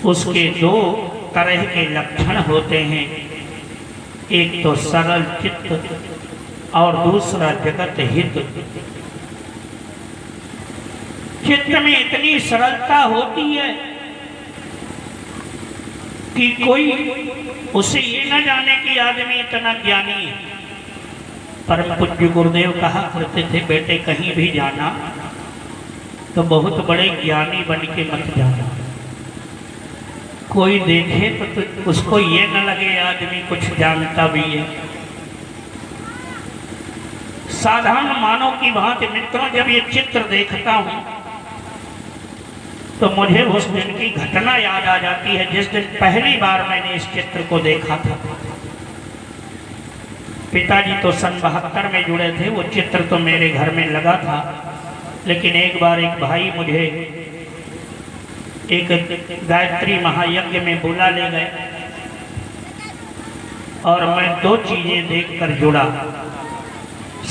उसके 2 तरह के लक्षण होते हैं, एक तो सरल चित्त और दूसरा जगत हित। चित्त में इतनी सरलता होती है कि कोई उसे ये न जाने कि आदमी इतना ज्ञानी है। परम पूज्य गुरुदेव कहा करते थे बेटे कहीं भी जाना तो बहुत बड़े ज्ञानी बन के मत जाना। कोई देखे तो उसको ये न लगे आदमी कुछ जानता भी है। साधारण मानव की भांति मित्रों जब ये चित्र देखता हूं तो मुझे उस दिन की घटना याद आ जाती है जिस दिन पहली बार मैंने इस चित्र को देखा था। पिताजी तो सन 72 में जुड़े थे, वो चित्र तो मेरे घर में लगा था, लेकिन एक बार एक भाई मुझे एक गायत्री महायज्ञ में बुला ले गए और मैं 2 चीजें देखकर जुड़ा।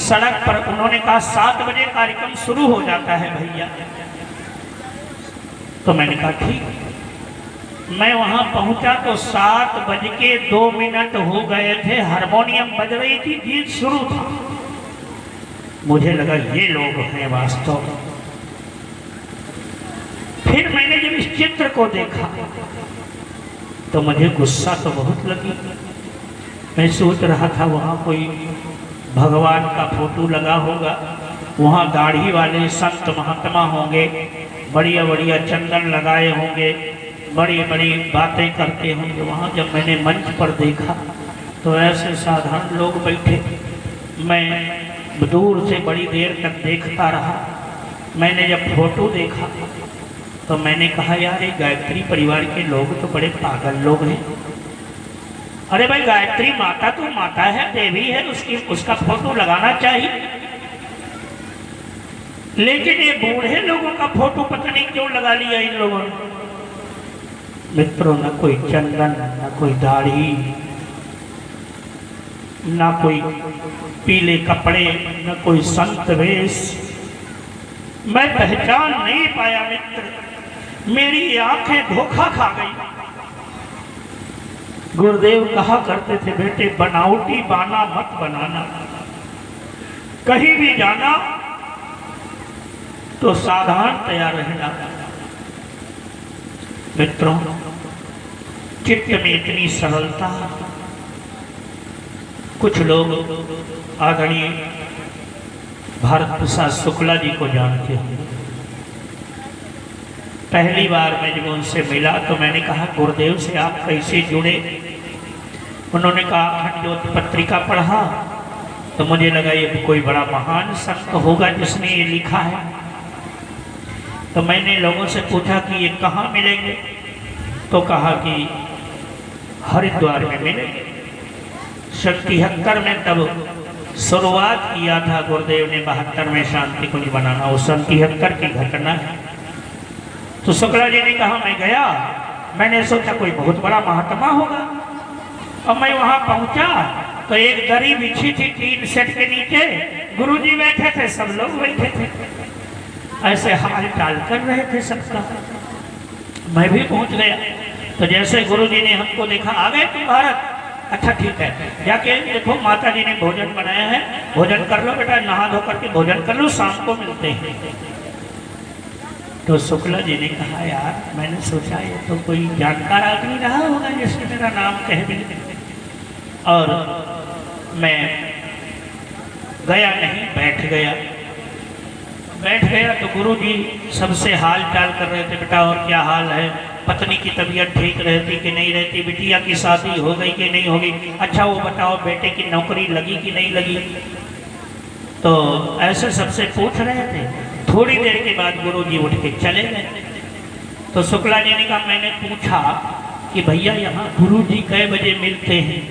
सड़क पर उन्होंने कहा 7 बजे कार्यक्रम शुरू हो जाता है भैया, तो मैंने कहा ठीक। मैं वहां पहुंचा तो 7:02 हो गए थे, हारमोनियम बज रही थी, गीत शुरू था। मुझे लगा ये लोग हैं वास्तव में। फिर मैंने जब इस चित्र को देखा तो मुझे गुस्सा तो बहुत लगी। मैं सोच रहा था वहाँ कोई भगवान का फोटो लगा होगा, वहाँ दाढ़ी वाले संत महात्मा होंगे, बढ़िया बढ़िया चंदन लगाए होंगे, बड़ी बड़ी बातें करते होंगे। वहाँ जब मैंने मंच पर देखा तो ऐसे साधारण लोग बैठे। मैं दूर से बड़ी देर तक देखता रहा। मैंने जब फोटो देखा तो मैंने कहा यार ये गायत्री परिवार के लोग तो बड़े पागल लोग हैं। अरे भाई गायत्री माता तो माता है, देवी है, उसका फोटो लगाना चाहिए, लेकिन ये बूढ़े लोगों का फोटो पता नहीं क्यों लगा लिया इन लोगों ने। मित्रों, न कोई चंदन, न कोई दाढ़ी, न कोई पीले कपड़े, न कोई संत वेश। मैं पहचान नहीं पाया मित्र, मेरी आंखें धोखा खा गई। गुरुदेव कहा करते थे बेटे बनावटी बाना मत बनाना, कहीं भी जाना तो सावधान तैयार रहना। मित्रों, चित्त में इतनी सरलता। कुछ लोग आदरणीय भारत प्रसाद शुक्ला जी को जानते हैं। पहली बार मैं जब उनसे मिला तो मैंने कहा गुरुदेव से आप कैसे जुड़े? उन्होंने कहा अखंड ज्योति पत्रिका पढ़ा तो मुझे लगा ये कोई बड़ा महान संत होगा जिसने ये लिखा है। तो मैंने लोगों से पूछा कि ये कहाँ मिलेंगे, तो कहा कि हरिद्वार में मिलेंगे। 73 में तब शुरुआत किया था गुरुदेव ने 72 में शांति कुंज बनाना, वो 73 की घटना है। तो शुक्ला जी ने कहा मैं गया, मैंने सोचा कोई बहुत बड़ा महात्मा होगा। और मैं वहां पहुंचा तो एक दरी बिछी थी 3 सेट के नीचे, गुरुजी बैठे थे, सब लोग बैठे थे, ऐसे हाल चाल कर रहे थे सबका। मैं भी पहुंच गया तो जैसे गुरुजी ने हमको देखा, आ गए तुम भारत? अच्छा ठीक है, जाके देखो माता जी ने भोजन बनाया है, भोजन कर लो बेटा, नहा धो करके भोजन कर लो, शाम को मिलते हैं। तो शुक्ला जी ने कहा यार मैंने सोचा ये तो कोई जानकार आदमी रहा होगा जिसने मेरा नाम कह दिया। और मैं गया नहीं, बैठ गया तो गुरुजी सबसे हाल चाल कर रहे थे, बेटा और क्या हाल है, पत्नी की तबीयत ठीक रहती कि नहीं रहती, बिटिया की शादी हो गई कि नहीं हो गई, अच्छा वो बताओ बेटे की नौकरी लगी कि नहीं लगी। तो ऐसे सबसे पूछ रहे थे। थोड़ी देर के बाद गुरुजी उठ के चले गए। तो शुक्ला जी ने कहा, मैंने पूछा कि भैया यहाँ गुरुजी कै बजे मिलते हैं?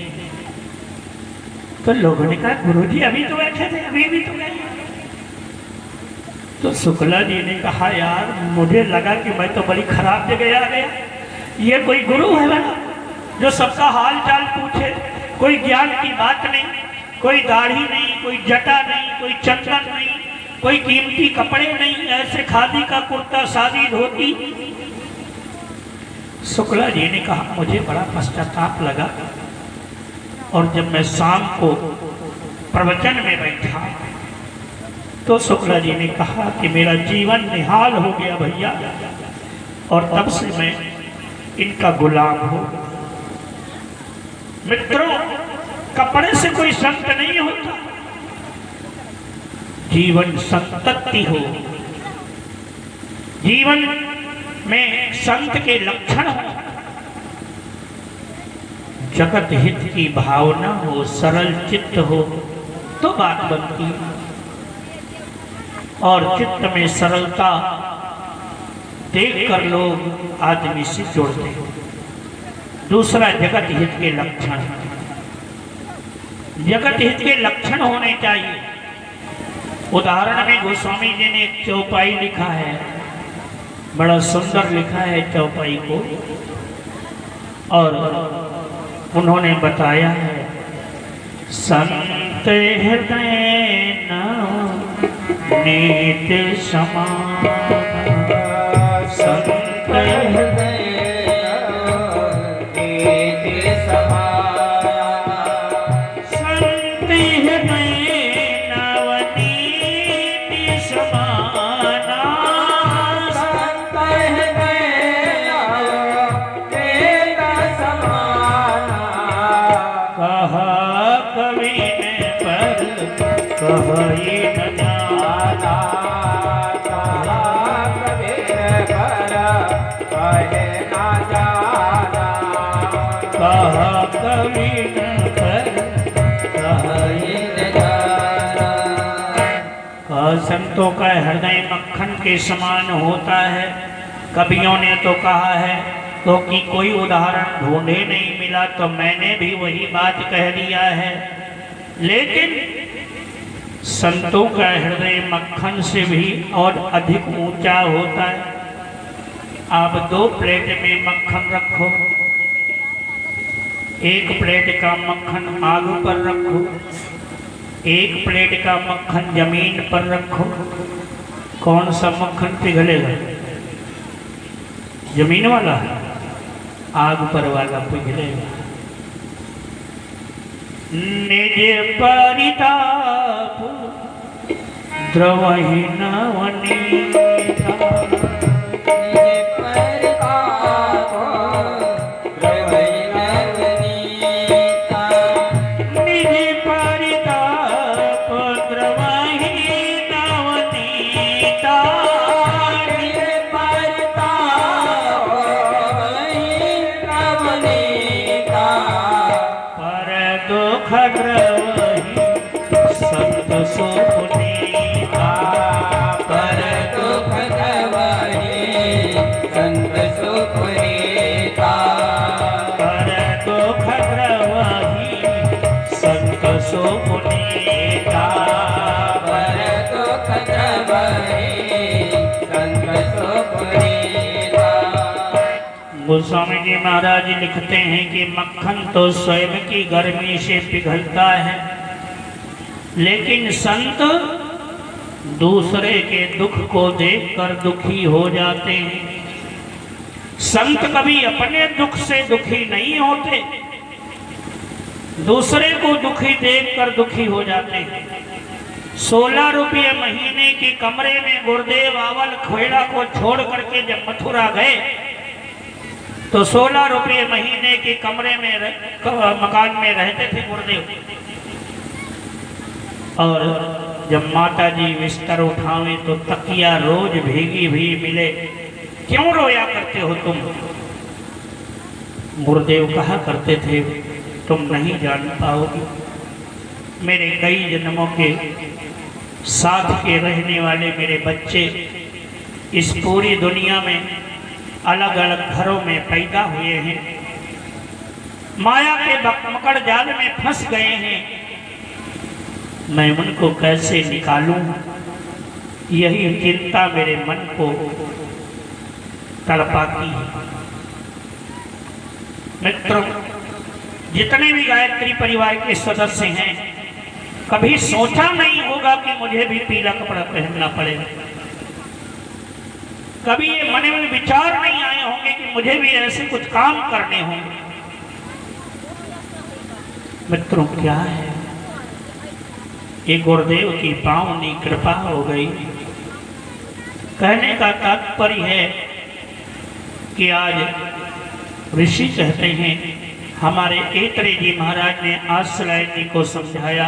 तो लोगों ने कहा गुरुजी अभी तो बैठे थे, अभी भी तो गए। तो शुक्ला जी ने कहा यार मुझे लगा कि मैं तो बड़ी खराब जगह आ गया, ये कोई गुरु है ना जो सबका हाल चाल पूछे, कोई ज्ञान की बात नहीं, कोई दाढ़ी नहीं, कोई जटा नहीं, कोई चंदन नहीं, कोई कीमती कपड़े नहीं, ऐसे खादी का कुर्ता सादी धोती। शुक्ला जी ने कहा मुझे बड़ा पश्चाताप लगा। और जब मैं शाम को प्रवचन में बैठा तो शुक्ला जी ने कहा कि मेरा जीवन निहाल हो गया भैया, और तब से मैं इनका गुलाम हूं। मित्रों, कपड़े से कोई संत नहीं होता, जीवन संतति हो, जीवन में संत के लक्षण हो, जगत हित की भावना हो, सरल चित्त हो तो बात बनती है। और चित्त में सरलता देखकर लोग आदमी से जुड़ते हैं। दूसरा जगत हित के लक्षण, जगत हित के लक्षण होने चाहिए। उदाहरण में गोस्वामी जी ने एक चौपाई लिखा है, बड़ा सुंदर लिखा है चौपाई को, और उन्होंने बताया है संत हृदय नीत समान, संत कहा कवि ने पर कही न जाना, कहा कबीर पर कहे ना जाना, कहा कवि न पर कही न जाना। संतों का हृदय मक्खन के समान होता है। कवियों ने तो कहा है, तो कि कोई उदाहरण ढूंढे नहीं मिला तो मैंने भी वही बात कह दिया है। लेकिन संतों का हृदय मक्खन से भी और अधिक ऊंचा होता है। आप 2 प्लेट में मक्खन रखो, एक प्लेट का मक्खन आग पर रखो, एक प्लेट का मक्खन जमीन पर रखो, कौन सा मक्खन पिघलेगा? जमीन वाला, आग पर वाला पिघलेगा। निज परिताप द्रवहि नवनीता, संत सो पुनीता, पर दुख गवाही संत सो पुनीता, पर दुख गवाही संत सो पुनीता, पर दुख गवाही संत सो पुनीता। गोस्वामी जी महाराज लिखते हैं कि मक्खन तो स्वयं की गर्मी से पिघलता है, लेकिन संत दूसरे के दुख को देखकर दुखी हो जाते हैं। संत कभी अपने दुख से दुखी नहीं होते, दूसरे को दुखी देखकर दुखी हो जाते हैं। 16 रुपये महीने के कमरे में गुरुदेव आवल खेड़ा को छोड़ करके जब मथुरा गए तो 16 रुपये महीने के कमरे में मकान में रहते थे गुरुदेव। और जब माता जी बिस्तर उठावे तो तकिया रोज भीगी भी मिले। क्यों रोया करते हो तुम? गुरुदेव कहा करते थे, तुम नहीं जान पाओगे, मेरे कई जन्मों के साथ के रहने वाले मेरे बच्चे इस पूरी दुनिया में अलग अलग घरों में पैदा हुए हैं, माया के मकड़ जाल में फंस गए हैं। मैं उनको कैसे निकालूं, यही चिंता मेरे मन को तड़पाती है। मित्रों, जितने भी गायत्री परिवार के सदस्य हैं, कभी सोचा नहीं होगा कि मुझे भी पीला कपड़ा पहनना पड़ेगा। कभी ये मन में विचार नहीं आए होंगे कि मुझे भी ऐसे कुछ काम करने होंगे। मित्रों, क्या है ये गुरुदेव की पावनी कृपा हो गई। कहने का तात्पर्य है कि आज ऋषि कहते हैं, हमारे ऐतरेय जी महाराज ने आश्रय जी को समझाया